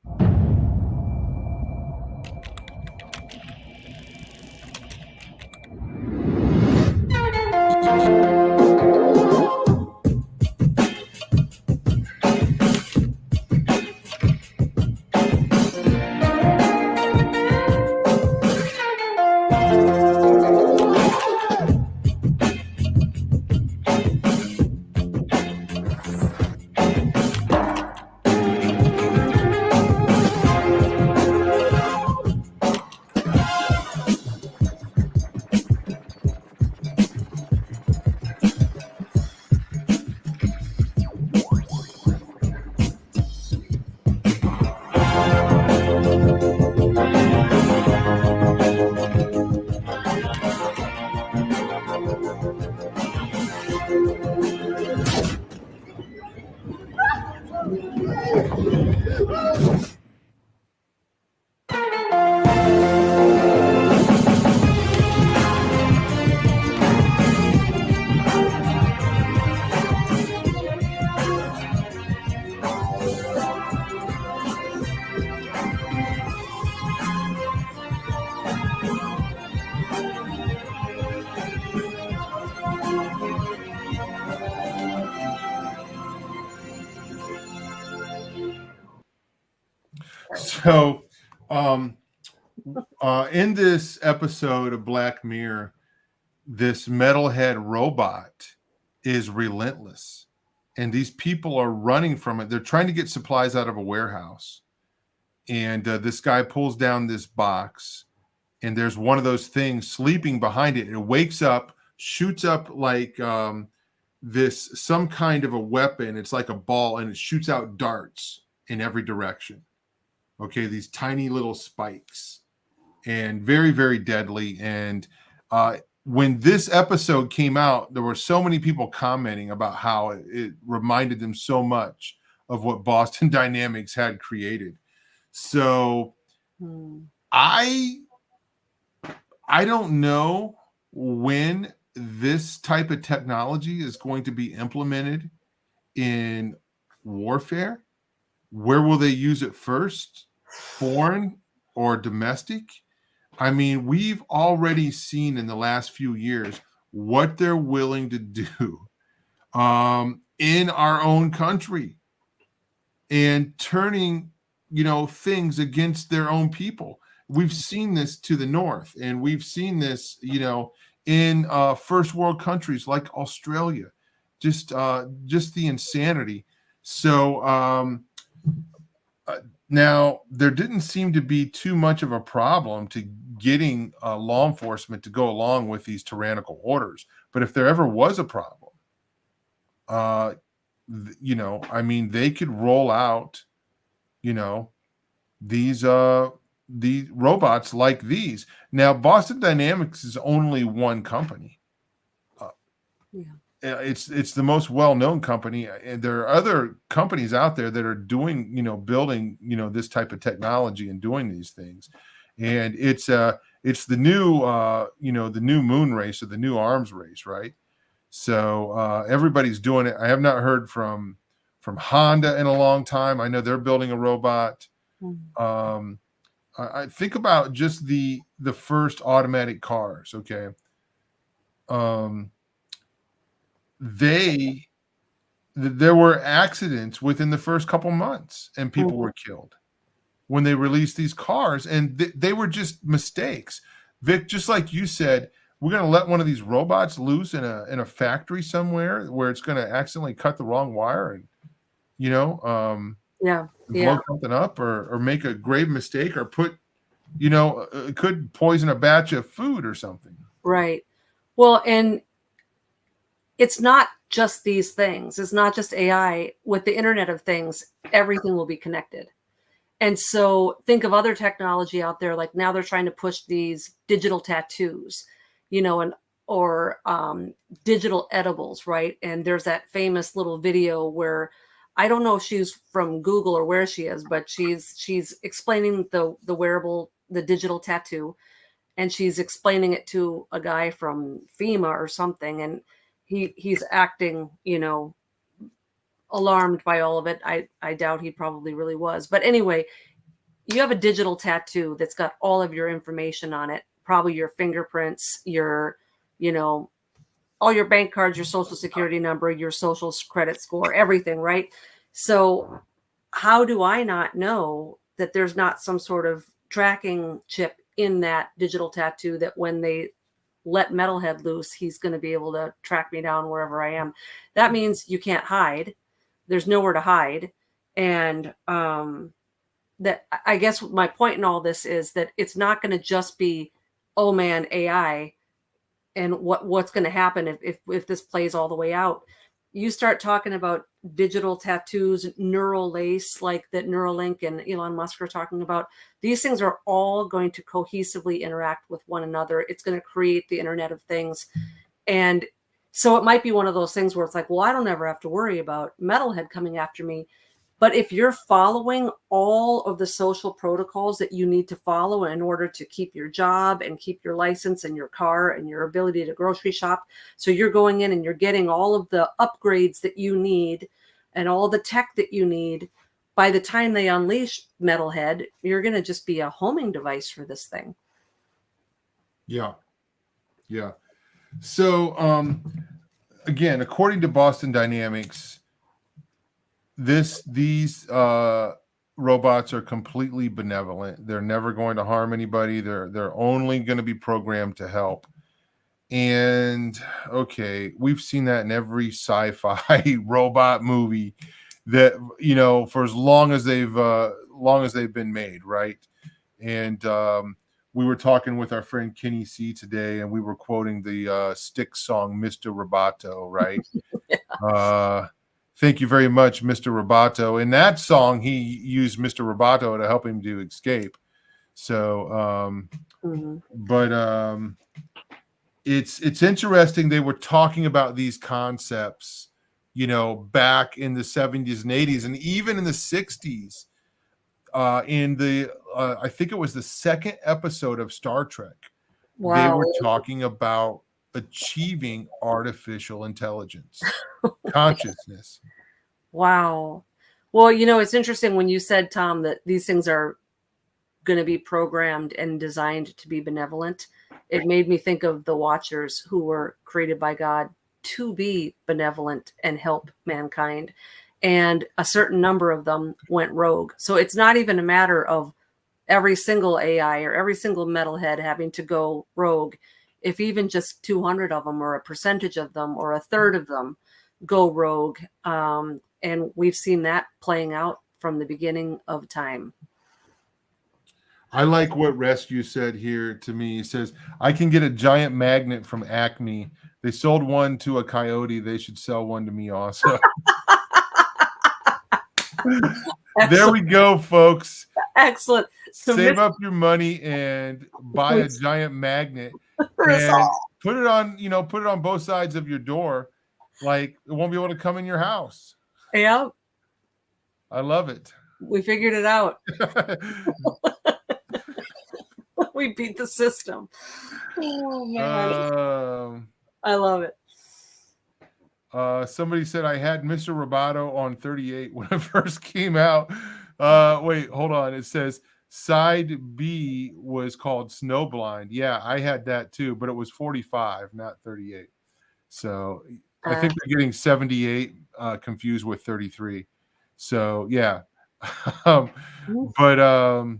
So, um, in this episode of Black Mirror, this metalhead robot is relentless, and these people are running from it. They're trying to get supplies out of a warehouse, and this guy pulls down this box, and there's one of those things sleeping behind it. It wakes up, shoots up like this some kind of a weapon. It's like a ball, and it shoots out darts in every direction. Okay, these tiny little spikes, and very, very deadly. And when this episode came out, there were so many people commenting about how it reminded them so much of what Boston Dynamics had created. So I don't know when this type of technology is going to be implemented in warfare. Where will they use it first? Foreign or domestic? I mean, we've already seen in the last few years what they're willing to do in our own country, and turning, things against their own people. We've seen this to the north, and we've seen this, in first world countries like Australia. Just the insanity. So now there didn't seem to be too much of a problem to getting law enforcement to go along with these tyrannical orders. But if there ever was a problem, I mean, they could roll out, these robots like these. Now, Boston Dynamics is only one company. It's the most well-known company, and there are other companies out there that are doing, building, this type of technology and doing these things. And it's the new, the new moon race, or the new arms race, right? So everybody's doing it. I have not heard from Honda in a long time. I know they're building a robot. I think about just the first automatic cars. Okay. There were accidents within the first couple months, and people were killed when they released these cars, and they were just mistakes. Vic, just like you said, we're going to let one of these robots loose in a factory somewhere where it's going to accidentally cut the wrong wire and blow something up, or make a grave mistake, or put it could poison a batch of food or something. Right. Well, and it's not just these things. It's not just AI. With the Internet of Things, everything will be connected. And so think of other technology out there. Like now they're trying to push these digital tattoos, or digital edibles, right? And there's that famous little video where, I don't know if she's from Google or where she is, but she's explaining the wearable, the digital tattoo, and she's explaining it to a guy from FEMA or something, and he's acting, alarmed by all of it. I doubt he probably really was. But anyway, you have a digital tattoo that's got all of your information on it, probably your fingerprints, your, all your bank cards, your social security number, your social credit score, everything, right? So how do I not know that there's not some sort of tracking chip in that digital tattoo, that when they let Metalhead loose, he's going to be able to track me down wherever I am? That means you can't hide. There's nowhere to hide. And that, I guess my point in all this is that it's not going to just be, oh man, AI, and what's going to happen if this plays all the way out. You start talking about digital tattoos, neural lace, like that Neuralink and Elon Musk are talking about. These things are all going to cohesively interact with one another. It's going to create the Internet of Things. And so it might be one of those things where it's like, well, I don't ever have to worry about Metalhead coming after me. But if you're following all of the social protocols that you need to follow in order to keep your job and keep your license and your car and your ability to grocery shop, so you're going in and you're getting all of the upgrades that you need and all the tech that you need, by the time they unleash Metalhead, you're going to just be a homing device for this thing. Yeah. So, again, according to Boston Dynamics, these robots are completely benevolent. They're never going to harm anybody. They're only going to be programmed to help. And okay, we've seen that in every sci-fi robot movie that, you know, for as long as they've been made, right? And we were talking with our friend Kenny C today, and we were quoting the Styx song "Mr. Roboto," right? Thank you very much, Mr. Roboto. In that song, he used Mr. Roboto to help him to escape. So, but it's interesting. They were talking about these concepts, you know, back in the 70s and 80s, and even in the 60s. In the I think it was the second episode of Star Trek, they Wow. were talking about achieving artificial intelligence, consciousness. Wow. Well, you know, it's interesting when you said, Tom, that these things are going to be programmed and designed to be benevolent. It made me think of the Watchers, who were created by God to be benevolent and help mankind. And a certain number of them went rogue. So it's not even a matter of every single AI or every single metalhead having to go rogue. If even just 200 of them, or a percentage of them, or a third of them go rogue, and we've seen that playing out from the beginning of time. I like what Rescue said here to me. He says, I can get a giant magnet from Acme. They sold one to a coyote. They should sell one to me also. There we go, folks. Excellent. Save up your money and buy a giant magnet and put it on, you know, put it on both sides of your door. Like, it won't be able to come in your house. Yeah. I love it. We figured it out. We beat the system. Oh man. I love it. Somebody said I had Mr. Roboto on 38 when it first came out. Wait, hold on. It says side B was called Snowblind. Yeah, I had that too, but it was 45, not 38. So I think they're getting 78 confused with 33. So yeah. But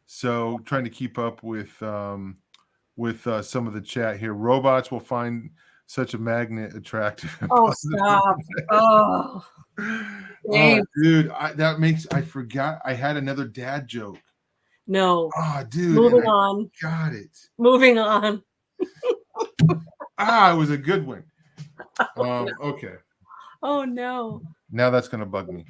so trying to keep up with some of the chat here. Robots will find such a magnet attractive. Oh, stop. Oh, dude, I forgot I had another dad joke. No. Oh, dude. Moving on. Got it. Moving on. It was a good one. Okay. Oh no. Now that's gonna bug me.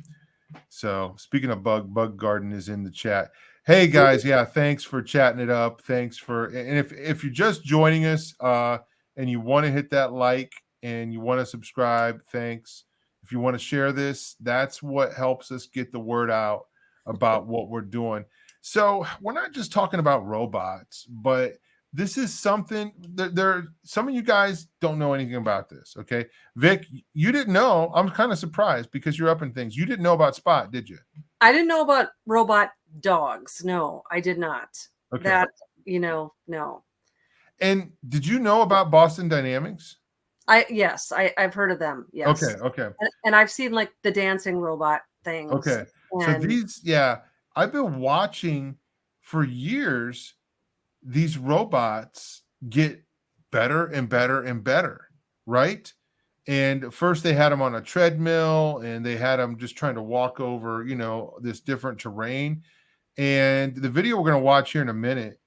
So speaking of Bug Garden is in the chat. Hey guys, yeah, thanks for chatting it up. Thanks for, and if you're just joining us and you want to hit that like and you want to subscribe, thanks. If you want to share this, that's what helps us get the word out about what we're doing. So we're not just talking about robots, but this is something that some of you guys don't know anything about this. Okay, Vic, you didn't know. I'm kind of surprised because you're up in things. You didn't know about Spot, did you? I didn't know about robot dogs. No, I did not. Okay. That, no. And did you know about Boston Dynamics? Yes, I've heard of them. Yes. Okay. And I've seen like the dancing robot things. Okay. So these, I've been watching for years these robots get better and better and better, right? And first they had them on a treadmill and they had them just trying to walk over, this different terrain. And the video we're going to watch here in a minute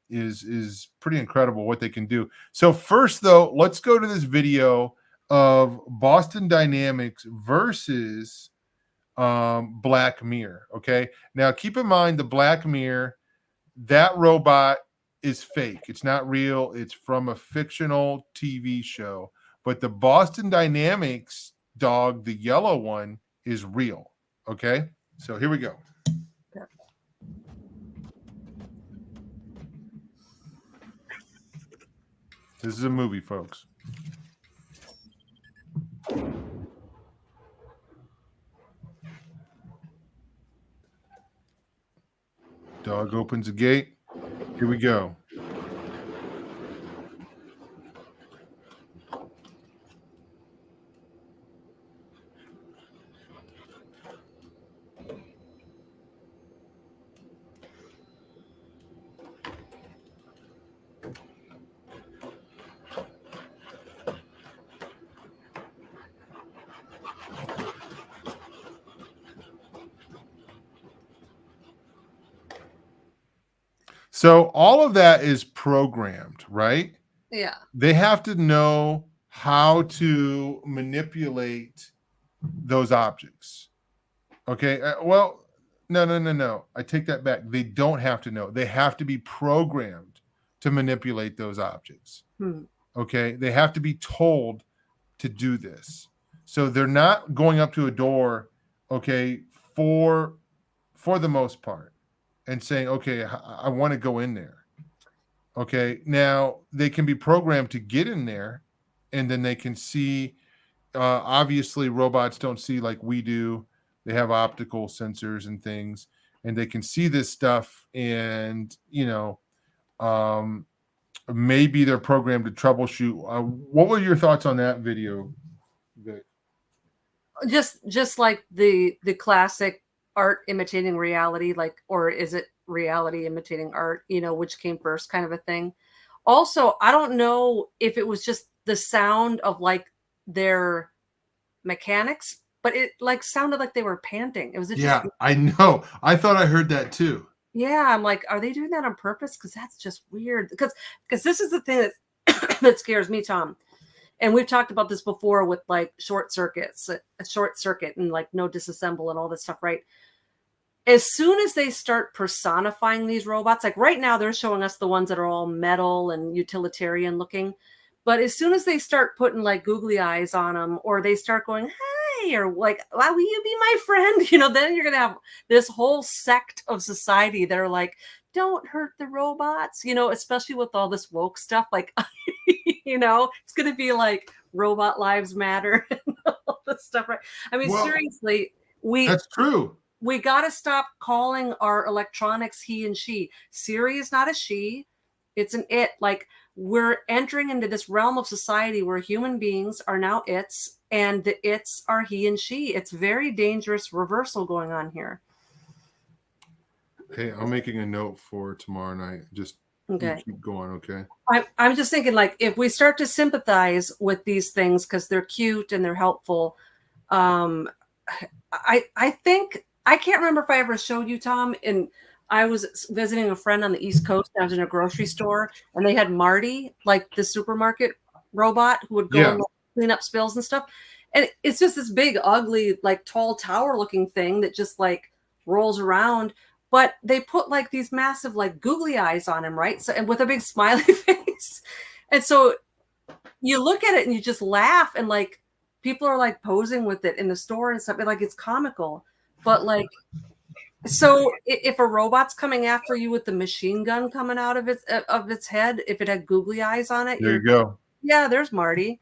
is pretty incredible what they can do. So first, though, let's go to this video of Boston Dynamics versus Black Mirror. Okay. Now, keep in mind the Black Mirror, that robot is fake. It's not real. It's from a fictional TV show. But the Boston Dynamics dog, the yellow one, is real. Okay. So here we go. This is a movie, folks. Dog opens the gate. Here we go. So all of that is programmed, right? Yeah. They have to know how to manipulate those objects. Okay. Well, no. I take that back. They don't have to know. They have to be programmed to manipulate those objects. Hmm. Okay. They have to be told to do this. So they're not going up to a door, okay, for the most part, and saying, okay, I want to go in there. Okay. Now they can be programmed to get in there, and then they can see. Obviously, robots don't see like we do. They have optical sensors and things, and they can see this stuff. And maybe they're programmed to troubleshoot. What were your thoughts on that video, Vic? Just like the classic art imitating reality, like, or is it reality imitating art, which came first kind of a thing. Also, I don't know if it was just the sound of like their mechanics, but it like sounded like they were panting. Was it Yeah, just I know. I thought I heard that too. yeah, I'm like, are they doing that on purpose? Because that's just weird. Because this is the thing that that scares me, Tom. And we've talked about this before with like short circuits, a short circuit and like no disassemble and all this stuff, right? As soon as they start personifying these robots, like right now they're showing us the ones that are all metal and utilitarian looking. But as soon as they start putting like googly eyes on them, or they start going, hey, or like, well, will you be my friend? Then you're going to have this whole sect of society that are like, don't hurt the robots, especially with all this woke stuff. Like, it's going to be like robot lives matter and all this stuff, right? I mean, Well, seriously, that's true. we got to stop calling our electronics he and she. Siri is not a she, it's an it. Like, we're entering into this realm of society where human beings are now its, and the its are he and she. It's very dangerous reversal going on here. Hey, I'm making a note for tomorrow night. Just Okay. you keep going, okay? I'm just thinking, like, if we start to sympathize with these things because they're cute and they're helpful, I think, I can't remember if I ever showed you, Tom, and I was visiting a friend on the East Coast. I was in a grocery store, and they had Marty, like the supermarket robot who would go and like, clean up spills and stuff. And it's just this big, ugly, like tall tower looking thing that just like rolls around. But they put like these massive like googly eyes on him, right? So, and with a big smiley face. And so you look at it and you just laugh, and like people are like posing with it in the store and stuff. Like, it's comical. But like, so if a robot's coming after you with the machine gun coming out of its head, if it had googly eyes on it, There you go. Yeah, there's Marty.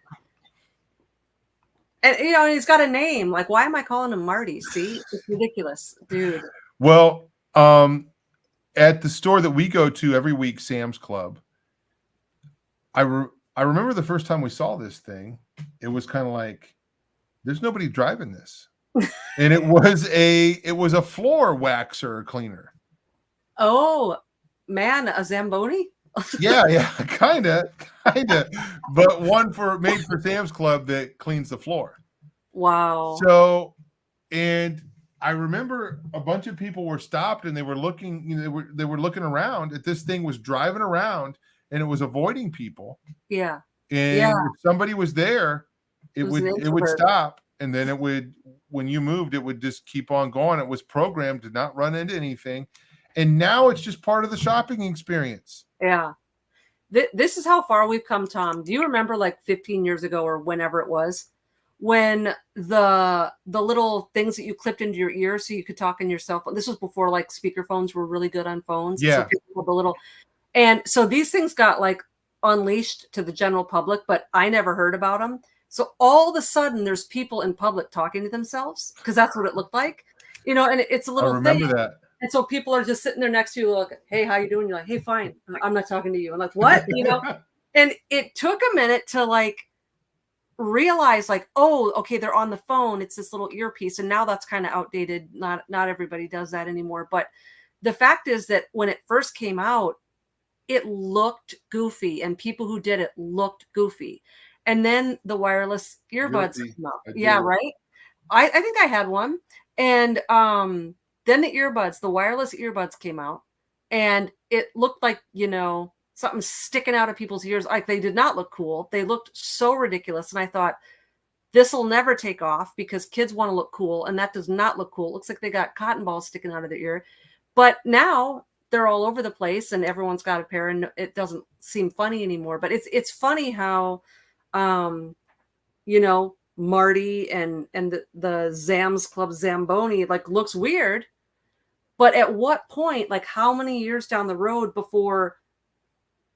And he's got a name. Like, why am I calling him Marty? See, it's ridiculous, dude. Well, at the store that we go to every week, Sam's Club, I remember the first time we saw this thing, it was kind of like, there's nobody driving this. And it was a floor waxer cleaner. Oh man, a Zamboni? Yeah, kind of. But one made for Sam's Club that cleans the floor. Wow. So, and I remember a bunch of people were stopped and they were looking, they were looking around at this thing, was driving around, and it was avoiding people. Yeah. And if somebody was there, it would stop, and then it would, when you moved, it would just keep on going. It was programmed to not run into anything. And now it's just part of the shopping experience. Yeah. This is how far we've come, Tom. Do you remember like 15 years ago or whenever it was, when the little things that you clipped into your ear so you could talk in your cell phone? This was before like speakerphones were really good on phones. Yeah. So people had the little, and so these things got like unleashed to the general public, but I never heard about them. So all of a sudden there's people in public talking to themselves, because that's what it looked like, and it's a little I remember thing. that. And so people are just sitting there next to you, like, hey, how you doing? You're like, hey, fine. I'm not talking to you. I'm like, what? And it took a minute to like realize, like, oh, okay, they're on the phone. It's this little earpiece. And now that's kind of outdated. Not everybody does that anymore. But the fact is that when it first came out, it looked goofy, and people who did it looked goofy. And then the wireless earbuds came out. Yeah, right. I think I had one. And then the wireless earbuds came out. and it looked like, something sticking out of people's ears. Like, they did not look cool. They looked so ridiculous. And I thought, this will never take off because kids want to look cool, and that does not look cool. It looks like they got cotton balls sticking out of their ear. But now they're all over the place, and everyone's got a pair, and it doesn't seem funny anymore. But it's funny how, Marty and the Zams Club Zamboni like looks weird. But at what point, like how many years down the road before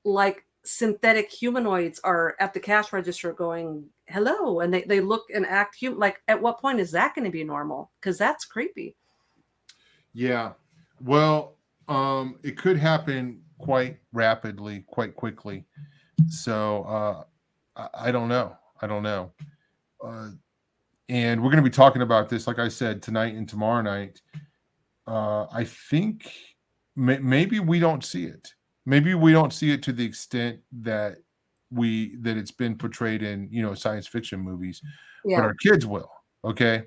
like synthetic humanoids are at the cash register going, hello, and they look and act human? Like, at what point is that going to be normal? Because that's creepy. Yeah. Well, it could happen quite rapidly, quite quickly. So I don't know. And we're going to be talking about this, like I said, tonight and tomorrow night. I think maybe we don't see it. Maybe we don't see it to the extent that it's been portrayed in, science fiction movies, but our kids will. Okay.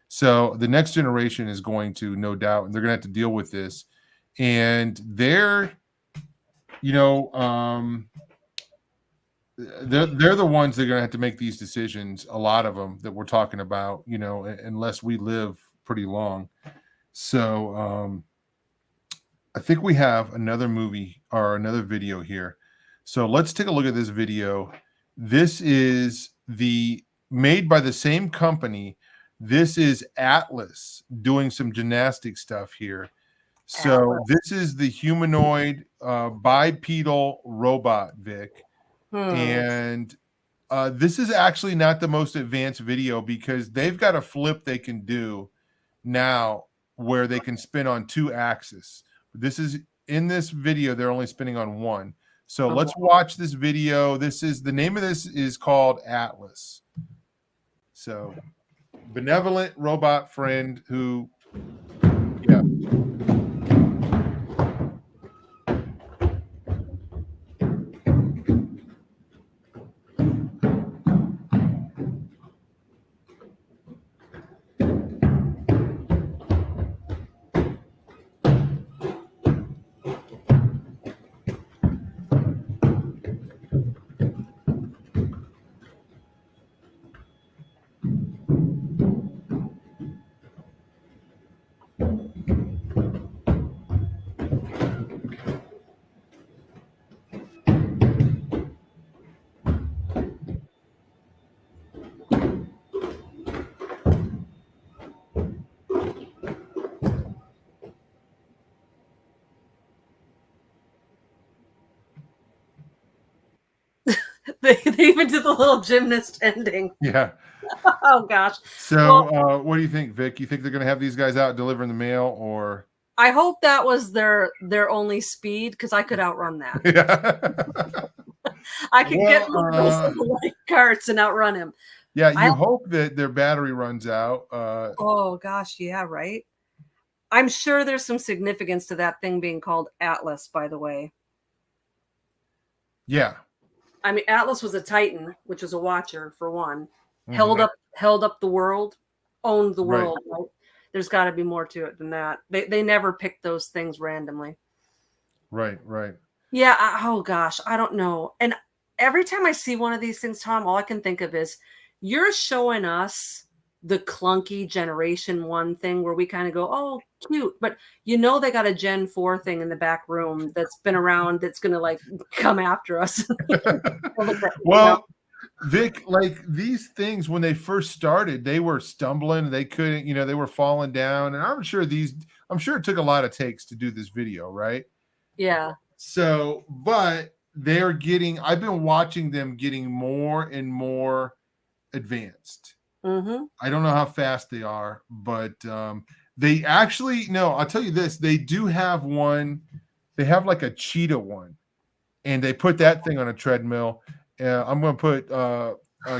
So the next generation is going to, no doubt, and they're going to have to deal with this. And they're the ones that are going to have to make these decisions. A lot of them that we're talking about, unless we live pretty long. So I think we have another movie or another video here. So let's take a look at this video. This is made by the same company. This is Atlas doing some gymnastic stuff here. So this is the humanoid bipedal robot, Vic. And this is actually not the most advanced video because they've got a flip they can do now where they can spin on 2 axes. This is in this video, they're only spinning on 1. So let's watch this video. The name of this is called Atlas. So benevolent robot friend who, yeah. They even did the little gymnast ending. Yeah. Oh gosh. So what do you think, Vic? You think they're going to have these guys out delivering the mail, or? I hope that was their only speed, because I could outrun that. Yeah. I could get those light carts and outrun him. Yeah, you hope that their battery runs out. Oh gosh, yeah, right. I'm sure there's some significance to that thing being called Atlas, by the way. Yeah. I mean, Atlas was a Titan, which was a watcher for one. Mm-hmm. Held up the world, owned the world. Right? There's got to be more to it than that. They never picked those things randomly. Right. Yeah. Oh gosh, I don't know. And every time I see one of these things, Tom, all I can think of is you're showing us the clunky Generation 1 thing where we kind of go, oh, cute. But they got a Gen 4 thing in the back room that's been around that's going to like come after us. Well, Vic, like these things, when they first started, they were stumbling. They couldn't, they were falling down. And I'm sure it took a lot of takes to do this video, right? Yeah. So, but I've been watching them getting more and more advanced. Mm-hmm. I don't know how fast they are, but they actually, no, I'll tell you this. They do have one. They have like a cheetah one, and they put that thing on a treadmill. I'm going to put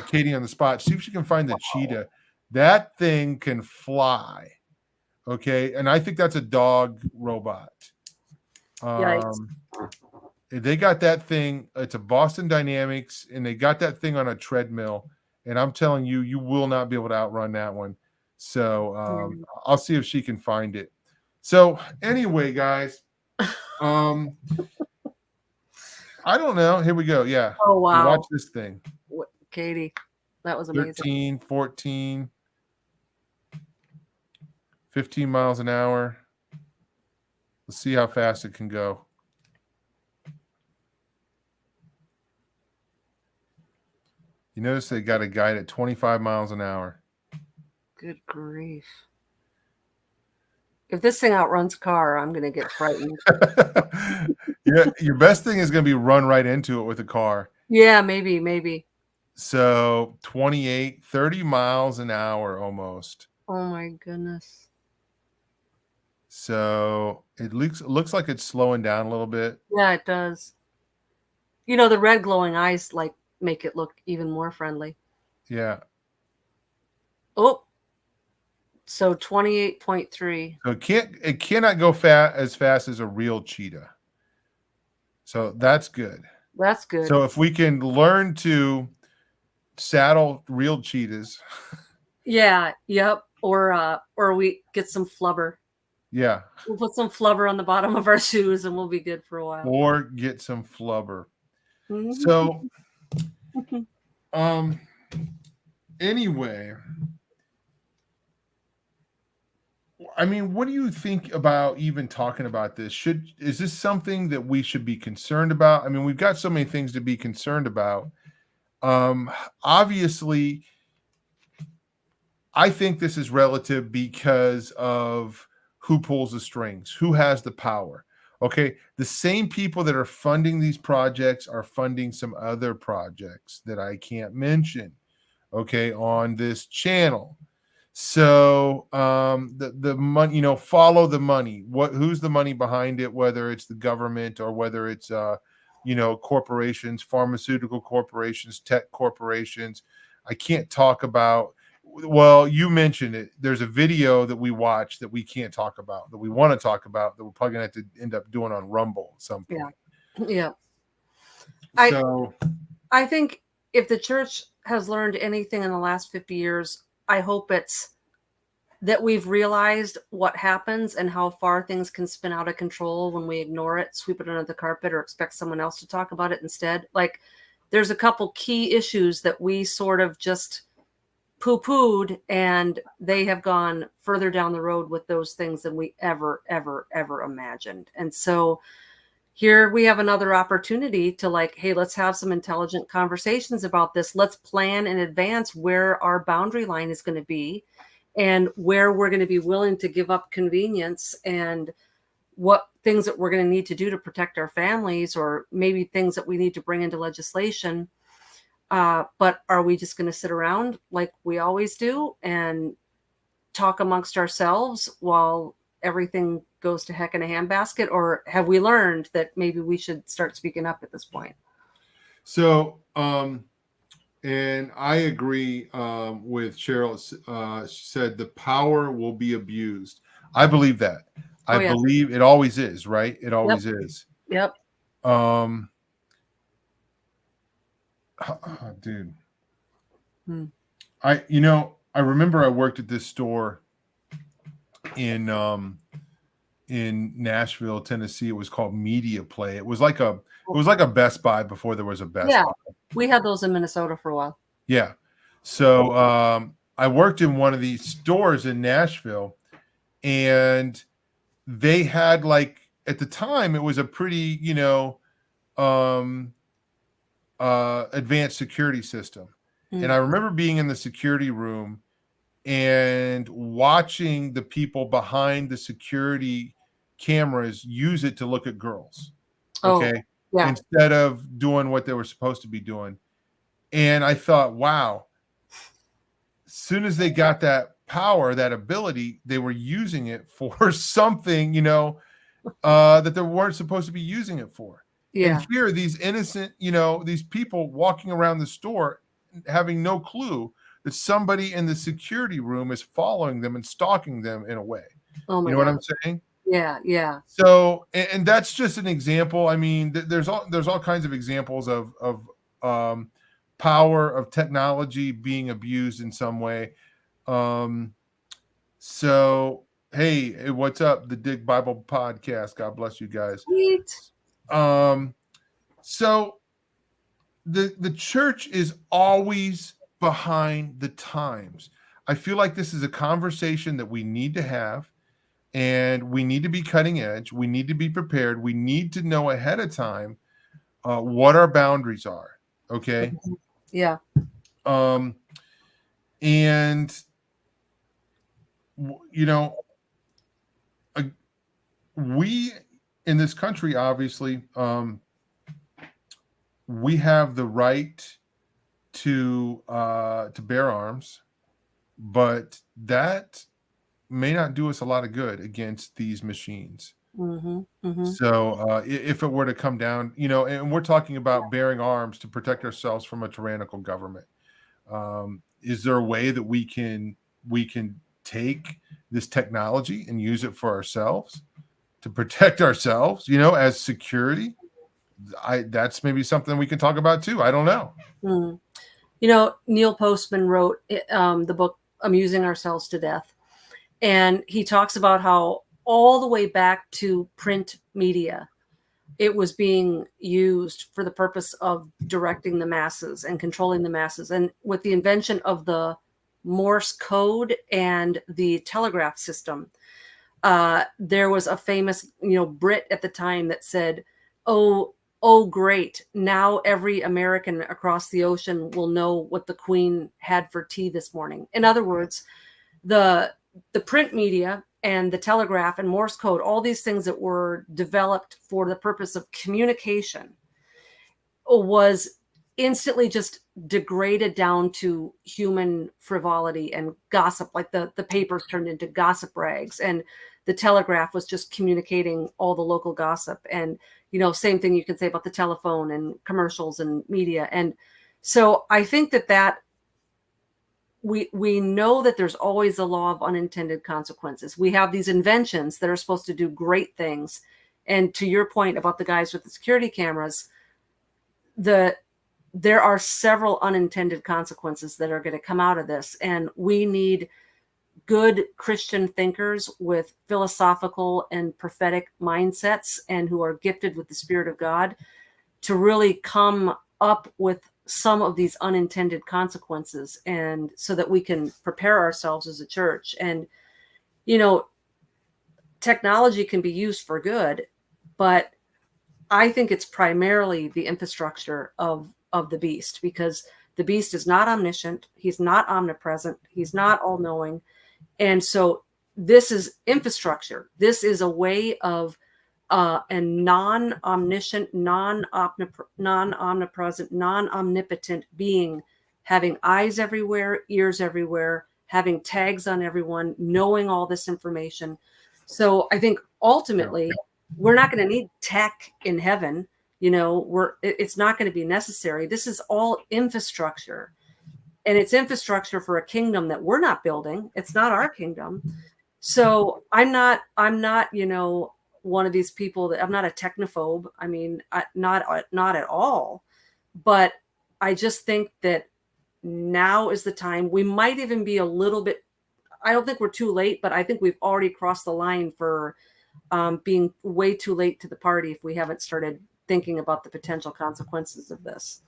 Katie on the spot. See if she can find the cheetah. That thing can fly. Okay. And I think that's a dog robot. They got that thing. It's a Boston Dynamics, and they got that thing on a treadmill. And I'm telling you, you will not be able to outrun that one. So I'll see if she can find it. So anyway, guys, Um, I don't know. Here we go. Yeah. Oh, You watch wow. this thing. Katie, that was amazing. 13, 14, 15 miles an hour. Let's see how fast it can go. You notice they got a guide at 25 miles an hour. Good grief. If this thing outruns a car, I'm going to get frightened. Yeah, your best thing is going to be run right into it with a car. Yeah, maybe. So 28, 30 miles an hour almost. Oh my goodness. So it looks like it's slowing down a little bit. Yeah, it does. You know, the red glowing eyes like make it look even more friendly. Yeah. Oh, so 28.3. So it cannot go as fast as a real cheetah. So that's good. That's good. So if we can learn to saddle real cheetahs. Yeah, yep. Or we get some flubber. Yeah. We'll put some flubber on the bottom of our shoes and we'll be good for a while. Or get some flubber. Mm-hmm. So anyway, I mean, what do you think about even talking about this? Is this something that we should be concerned about? I mean, we've got so many things to be concerned about. Obviously, I think this is relative because of who pulls the strings, who has the power. Okay, the same people that are funding these projects are funding some other projects that I can't mention, okay, on this channel. So the money, you know, follow the money. Who's the money behind it? Whether it's the government or whether it's you know, corporations, pharmaceutical corporations, tech corporations. I can't talk about. Well, you mentioned it. There's a video that we watched that we can't talk about, that we want to talk about, that we're probably gonna have to end up doing on Rumble at some point. Yeah. So I think if the church has learned anything in the last 50 years, I hope it's that we've realized what happens and how far things can spin out of control when we ignore it, sweep it under the carpet, or expect someone else to talk about it instead. Like, there's a couple key issues that we sort of just poo-pooed, and they have gone further down the road with those things than we ever imagined. And so here we have another opportunity to, like, hey, let's have some intelligent conversations about this. Let's plan in advance where our boundary line is going to be and where we're going to be willing to give up convenience and what things that we're going to need to do to protect our families, or maybe things that we need to bring into legislation. But are we just going to sit around like we always do and talk amongst ourselves while everything goes to heck in a handbasket? Or have we learned that maybe we should start speaking up at this point? So, and I agree with Cheryl. She said the power will be abused. I believe that. I believe it always is, right? It always is. Yep. Dude. I remember I worked at this store in Nashville, Tennessee. It was called Media Play. It was like a Best Buy before there was a Best Buy. We had those in Minnesota for a while. Yeah. So I worked in one of these stores in Nashville, and they had, like, at the time, it was a pretty, advanced security system. And I remember being in the security room and watching the people behind the security cameras use it to look at girls. Okay. Instead of doing what they were supposed to be doing. And I thought, wow, as soon as they got that power, that ability, they were using it for something, that they weren't supposed to be using it for. Yeah. And here, these innocent, these people walking around the store having no clue that somebody in the security room is following them and stalking them in a way. Oh my God. What I'm saying? Yeah. So, and that's just an example. I mean, there's all kinds of examples of power of technology being abused in some way. So Hey, what's up? The Dig Bible Podcast. God bless you guys. Sweet. So the church is always behind the times. I feel like this is a conversation that we need to have, and we need to be cutting edge. We need to be prepared. We need to know ahead of time what our boundaries are. Okay. Yeah. Um, and you know, we in this country, obviously, we have the right to bear arms, but that may not do us a lot of good against these machines. Mm-hmm. Mm-hmm. So if it were to come down, and we're talking about bearing arms to protect ourselves from a tyrannical government, is there a way that we can take this technology and use it for ourselves to protect ourselves, as security? That's maybe something we can talk about too. I don't know. Mm. Neil Postman wrote the book Amusing Ourselves to Death. And he talks about how all the way back to print media, it was being used for the purpose of directing the masses and controlling the masses. And with the invention of the Morse code and the telegraph system, there was a famous, Brit at the time that said, oh, great. Now every American across the ocean will know what the Queen had for tea this morning. In other words, the print media and the telegraph and Morse code, all these things that were developed for the purpose of communication, was instantly just degraded down to human frivolity and gossip. Like the papers turned into gossip rags, and the telegraph was just communicating all the local gossip. And same thing you can say about the telephone and commercials and media. And so I think that we know that there's always a law of unintended consequences. We have these inventions that are supposed to do great things. And to your point about the guys with the security cameras, there are several unintended consequences that are going to come out of this. And we need good Christian thinkers with philosophical and prophetic mindsets and who are gifted with the Spirit of God to really come up with some of these unintended consequences, and so that we can prepare ourselves as a church. And technology can be used for good, but I think it's primarily the infrastructure of the beast, because the beast is not omniscient, he's not omnipresent, he's not all-knowing. And so this is infrastructure. This is a way of a non-omniscient, non-omnipresent, non-omnipotent being having eyes everywhere, ears everywhere, having tags on everyone, knowing all this information. So I think ultimately we're not going to need tech in heaven. It's not going to be necessary. This is all infrastructure, and it's infrastructure for a kingdom that we're not building. It's not our kingdom. So I'm not, one of these people that I'm not a technophobe. I mean, not at all. But I just think that now is the time. We might even be a little bit, I don't think we're too late, but I think we've already crossed the line for being way too late to the party if we haven't started thinking about the potential consequences of this.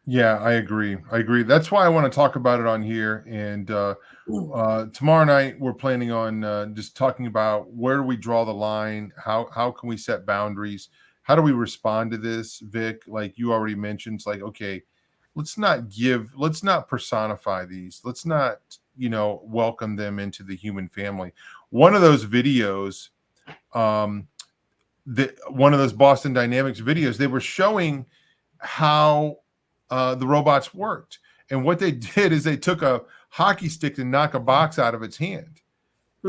Yeah, I agree. That's why I want to talk about it on here. And tomorrow night we're planning on just talking about where do we draw the line, how can we set boundaries, how do we respond to this, Vic? Like you already mentioned, it's like, okay, let's not personify these, let's not welcome them into the human family. One of those videos, one of those Boston Dynamics videos, they were showing how the robots worked. And what they did is they took a hockey stick to knock a box out of its hand.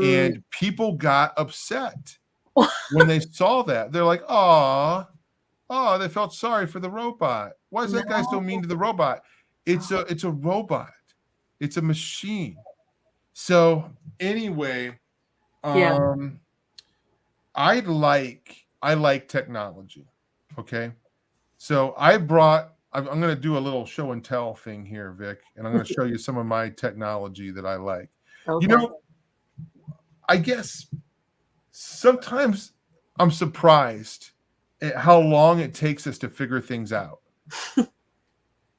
And people got upset when they saw that. They're like, oh, they felt sorry for the robot. Why is that guy so mean to the robot? It's a robot. It's a machine. So anyway, I like technology. Okay. So I'm going to do a little show and tell thing here, Vic, and I'm going to show you some of my technology that I like. Okay. I guess sometimes I'm surprised at how long it takes us to figure things out.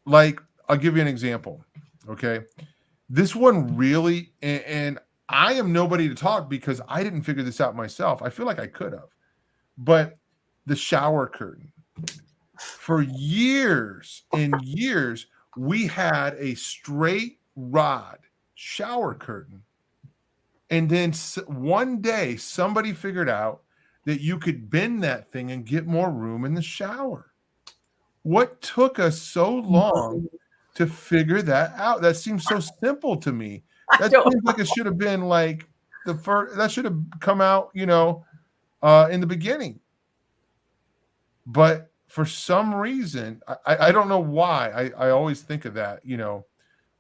Like, I'll give you an example. Okay. This one really, and I am nobody to talk because I didn't figure this out myself. I feel like I could have, but the shower curtain. For years and years, we had a straight rod shower curtain. And then one day, somebody figured out that you could bend that thing and get more room in the shower. What took us so long to figure that out? That seems so simple to me. That seems like it should have been like the first, that should have come out, in the beginning. But for some reason, I don't know why. I always think of that,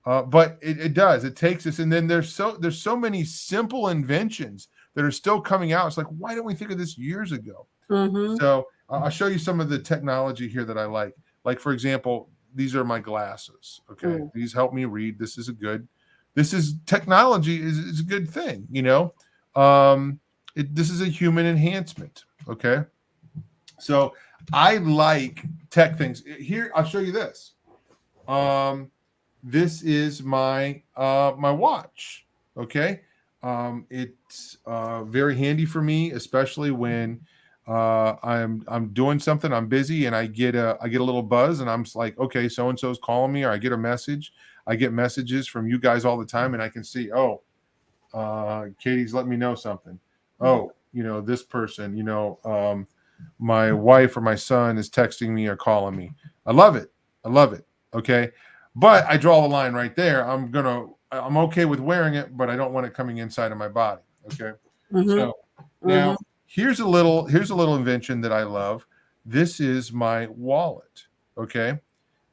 but it does. It takes us, and then there's so many simple inventions that are still coming out. It's like, why didn't we think of this years ago? Mm-hmm. So I'll show you some of the technology here that I like. Like, for example, these are my glasses. Okay, these help me read. This is technology is a good thing. This is a human enhancement. Okay, so I like tech things. Here, I'll show you this. This is my my watch. Okay, it's very handy for me, especially when I'm doing something, I'm busy, and I get a little buzz, and I'm like, okay, so and so's calling me, or I get a message. I get messages from you guys all the time, and I can see, Katie's letting me know something. Oh, this person, my wife or my son is texting me or calling me. I love it. Okay. But I draw the line right there. I'm okay with wearing it, but I don't want it coming inside of my body. Okay. So now here's a little invention that I love. This is my wallet. Okay.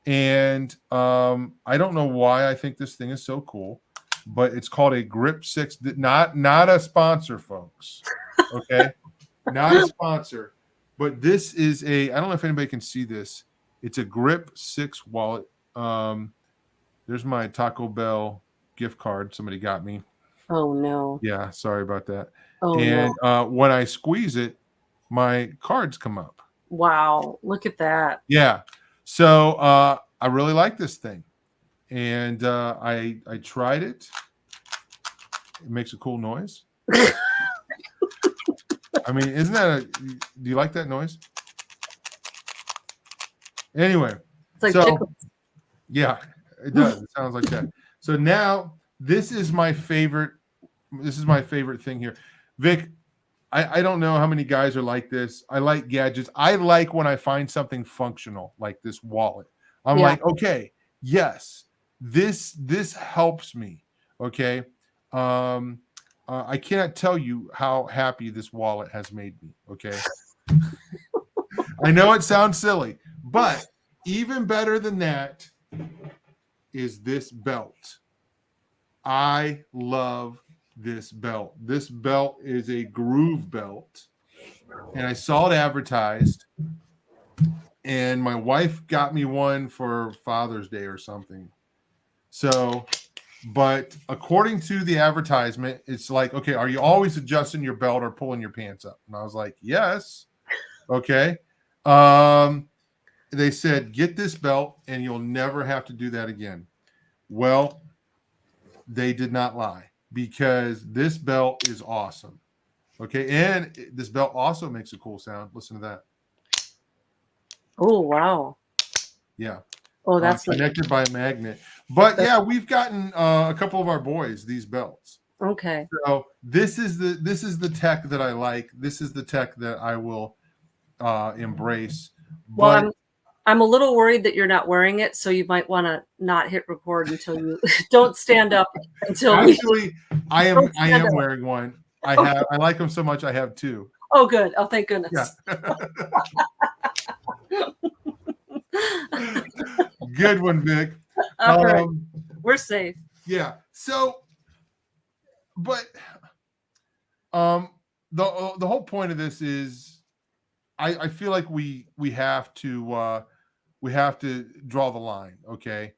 And I don't know why I think this thing is so cool, but it's called a Grip 6. Not a sponsor, folks. Okay. Not a sponsor. But this is I don't know if anybody can see this. It's a Grip 6 wallet. There's my Taco Bell gift card somebody got me. Oh, no. Yeah, sorry about that. Oh, and no. When I squeeze it, my cards come up. Wow, look at that. Yeah. So I really like this thing. And I tried it. It makes a cool noise. I mean, isn't that do you like that noise? Anyway, it's like yeah, it does. It sounds like that. So now this is my favorite thing here. Vic, I don't know how many guys are like this. I like gadgets. I like when I find something functional like this wallet. I'm like, okay, yes, this helps me. Okay. I cannot tell you how happy this wallet has made me. Okay. I know it sounds silly, but even better than that is this belt. I love this belt. This belt is a groove belt, and I saw it advertised, and my wife got me one for Father's Day or something. So, but according to the advertisement, it's like, okay, are you always adjusting your belt or pulling your pants up? And I was like, yes. Okay. They said, get this belt and you'll never have to do that again. Well, they did not lie, because this belt is awesome. Okay. And this belt also makes a cool sound. Listen to that. Oh, wow. Yeah. Oh, that's connected by a magnet. But yeah, we've gotten a couple of our boys these belts. Okay. So this is the tech that I like. This is the tech that I will embrace. Well, But I'm a little worried that you're not wearing it, so you might want to not hit record until you don't stand up until. Actually, I am wearing one. I like them so much. I have two. Oh, good. Oh, thank goodness. Yeah. Good one, Vic. All right. We're safe. Yeah. So, but the whole point of this is, I feel like we have to draw the line. Okay.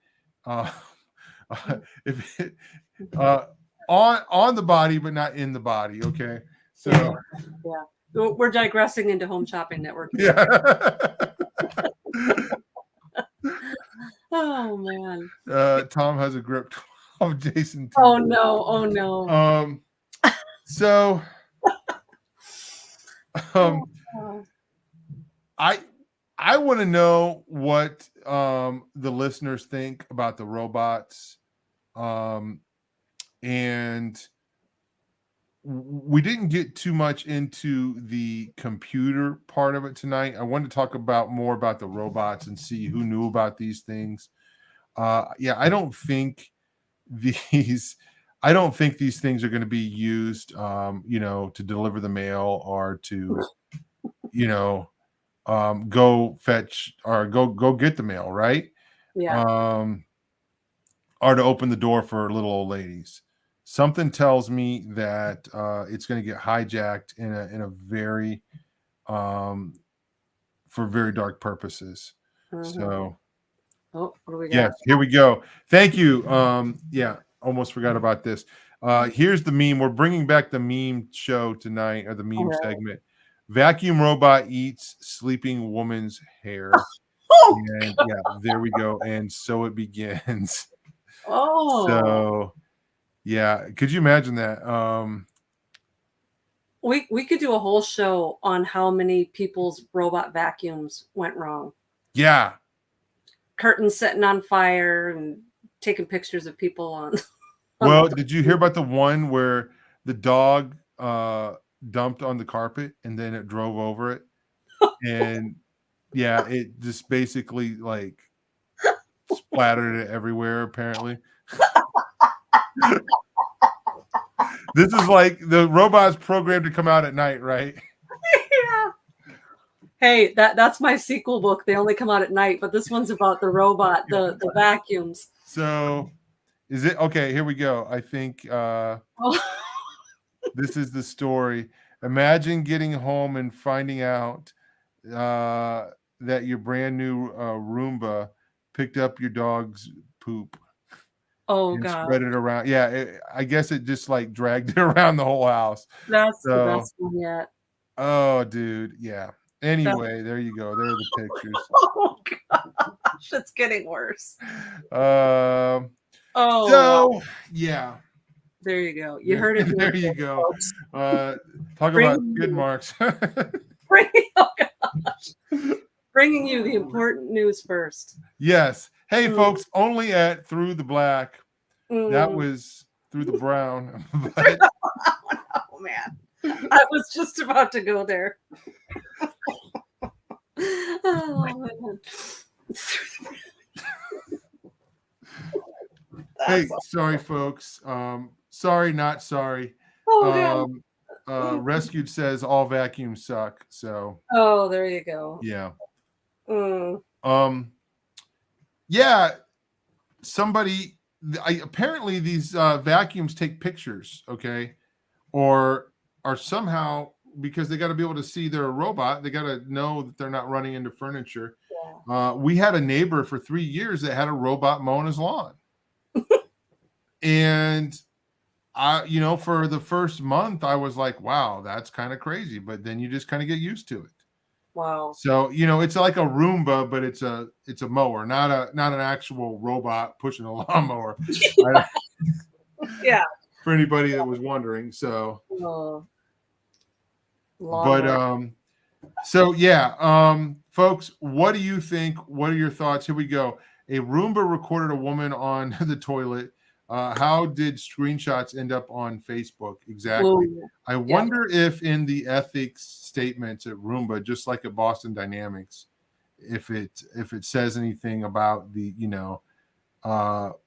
If on the body, but not in the body. Okay, so Yeah. We're digressing into Home Shopping Network. yeah. Oh man. Tom has a grip of Jason. Oh no. Oh no. So Oh. I want to know what the listeners think about the robots. And we didn't get too much into the computer part of it tonight. I wanted to talk about more about the robots and see who knew about these things. Yeah, I don't think these things are going to be used to deliver the mail or to go fetch or go get the mail, right? Yeah. Or to open the door for little old ladies. Something tells me that it's going to get hijacked in a very for very dark purposes. So Oh, what do we got? yes, here we go. Thank you. Yeah, almost forgot about this. Here's the meme. We're bringing back the meme show tonight, or the meme segment. Vacuum robot eats sleeping woman's hair. Oh, And yeah, there we go. And so it begins. oh. So yeah, could you imagine that? We could do a whole show on how many people's robot vacuums went wrong. Yeah. Curtains setting on fire and taking pictures of people on. Well, did you hear about the one where the dog dumped on the carpet and then it drove over it? And yeah, it just basically like splattered it everywhere, apparently. This is like the robot's programmed to come out at night, right? Yeah. Hey, that's my sequel book. They only come out at night, but this one's about the robot, the vacuums. So is it okay? Here we go. I think this is the story. Imagine getting home and finding out that your brand new Roomba picked up your dog's poop. Oh and god. Spread it around. Yeah, I guess it just like dragged it around the whole house. That's the best one yet. Oh, dude. Yeah. Anyway, there you go. There are the pictures. Oh gosh, it's getting worse. So wow. yeah. There you go. You heard it. There you go. Talk about skid marks. Oh gosh. Bringing you the important news first. Yes. Hey, folks, only at Through the Black. That was Through the Brown. But... oh, man. I was just about to go there. Oh, man. Hey, sorry, folks. Sorry, not sorry. Rescued says all vacuums suck. So. Oh, there you go. Yeah. Mm. Yeah. Somebody. Apparently these vacuums take pictures. Okay. Or are somehow, because they got to be able to see they're a robot, they got to know that they're not running into furniture. Yeah. We had a neighbor for 3 years that had a robot mowing his lawn. And for the first month, I was like, wow, that's kind of crazy. But then you just kind of get used to it. Wow. So, it's like a Roomba, but it's a mower, not an actual robot pushing a lawnmower. Yeah. For anybody that was wondering. So, folks, what do you think? What are your thoughts? Here we go. A Roomba recorded a woman on the toilet. How did screenshots end up on Facebook? Exactly. I wonder if in the ethics statements at Roomba, just like at Boston Dynamics, if it says anything about the,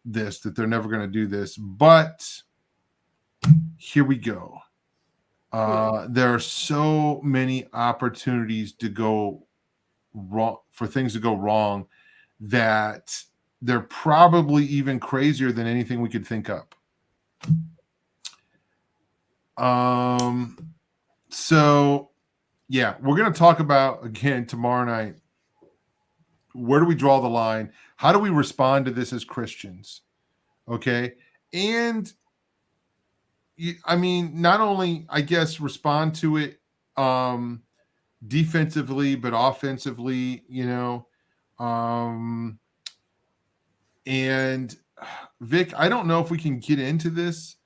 this, that they're never going to do this. But here we go. There are so many opportunities to go wrong, for things to go wrong, that they're probably even crazier than anything we could think up. So yeah, we're going to talk about, again, tomorrow night, where do we draw the line? How do we respond to this as Christians? Okay. And I mean, not only, I guess, respond to it defensively, but offensively, and Vic, I don't know if we can get into this,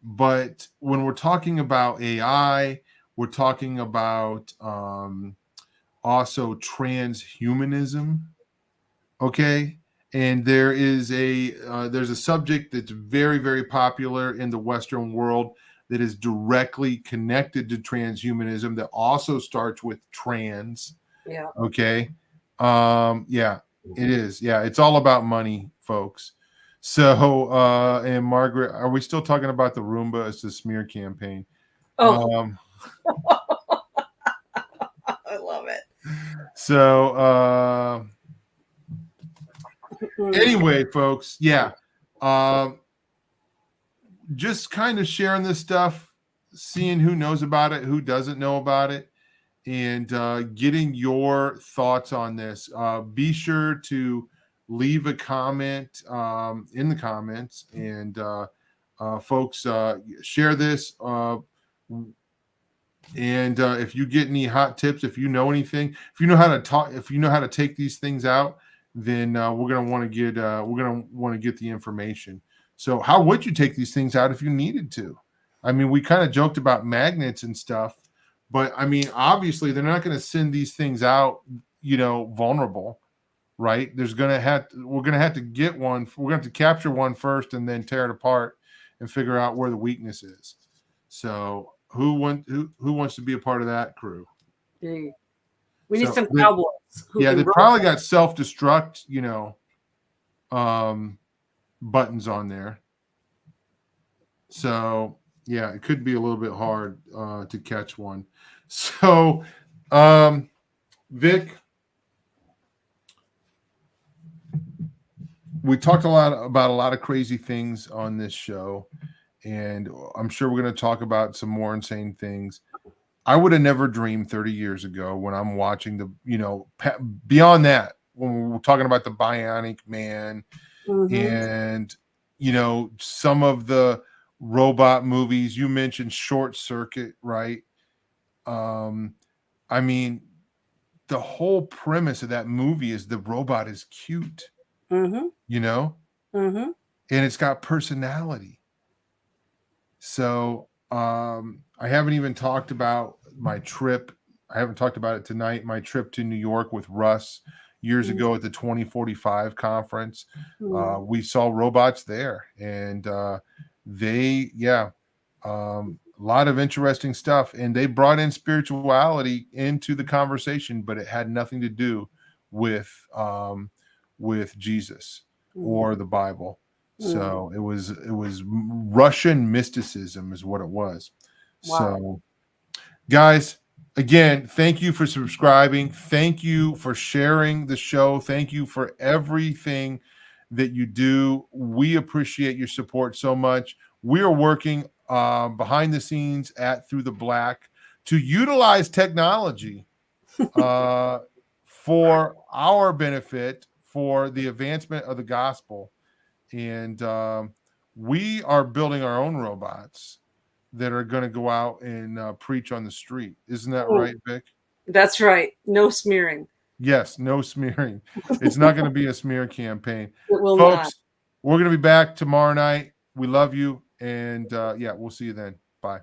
but when we're talking about AI, we're talking about also transhumanism. Okay. And there's a subject that's very, very popular in the Western world that is directly connected to transhumanism that also starts with trans. Yeah. Okay. Yeah, it is. Yeah, it's all about money, folks. So and Margaret, are we still talking about the Roomba as the smear campaign? Oh, I love it. So anyway, folks, yeah. Just kind of sharing this stuff, seeing who knows about it, who doesn't know about it, and getting your thoughts on this. Be sure to leave a comment in the comments, and folks, share this. And if you get any hot tips, if you know anything, if you know how to talk, if you know how to take these things out, then we're gonna want to get the information. So, how would you take these things out if you needed to? I mean, we kind of joked about magnets and stuff, but I mean, obviously, they're not going to send these things out, vulnerable, right? We're gonna have to get one. We're gonna have to capture one first, and then tear it apart and figure out where the weakness is. So, who wants to be a part of that crew? We need some cowboys. Yeah, they probably got self-destruct, buttons on there. So yeah, it could be a little bit hard to catch one. So, Vic, we talked about a lot of crazy things on this show, and I'm sure we're going to talk about some more insane things. I would have never dreamed 30 years ago when I'm watching beyond that, when we're talking about the Bionic Man and, some of the robot movies. You mentioned Short Circuit, right? I mean, the whole premise of that movie is the robot is cute, and it's got personality. So I haven't even talked about my trip. I haven't talked about it tonight. My trip to New York with Russ years ago at the 2045 conference. We saw robots there, and a lot of interesting stuff. And they brought in spirituality into the conversation, but it had nothing to do with Jesus or the Bible. So it was Russian mysticism is what it was. Wow. So guys, again, thank you for subscribing. Thank you for sharing the show. Thank you for everything that you do. We appreciate your support so much. We are working behind the scenes at Through the Black to utilize technology for our benefit, for the advancement of the gospel. And we are building our own robots that are going to go out and preach on the street. Isn't that right, Vic? That's right. No smearing. Yes, no smearing. It's not going to be a smear campaign. It will Folks, not. We're going to be back tomorrow night. We love you. And we'll see you then. Bye.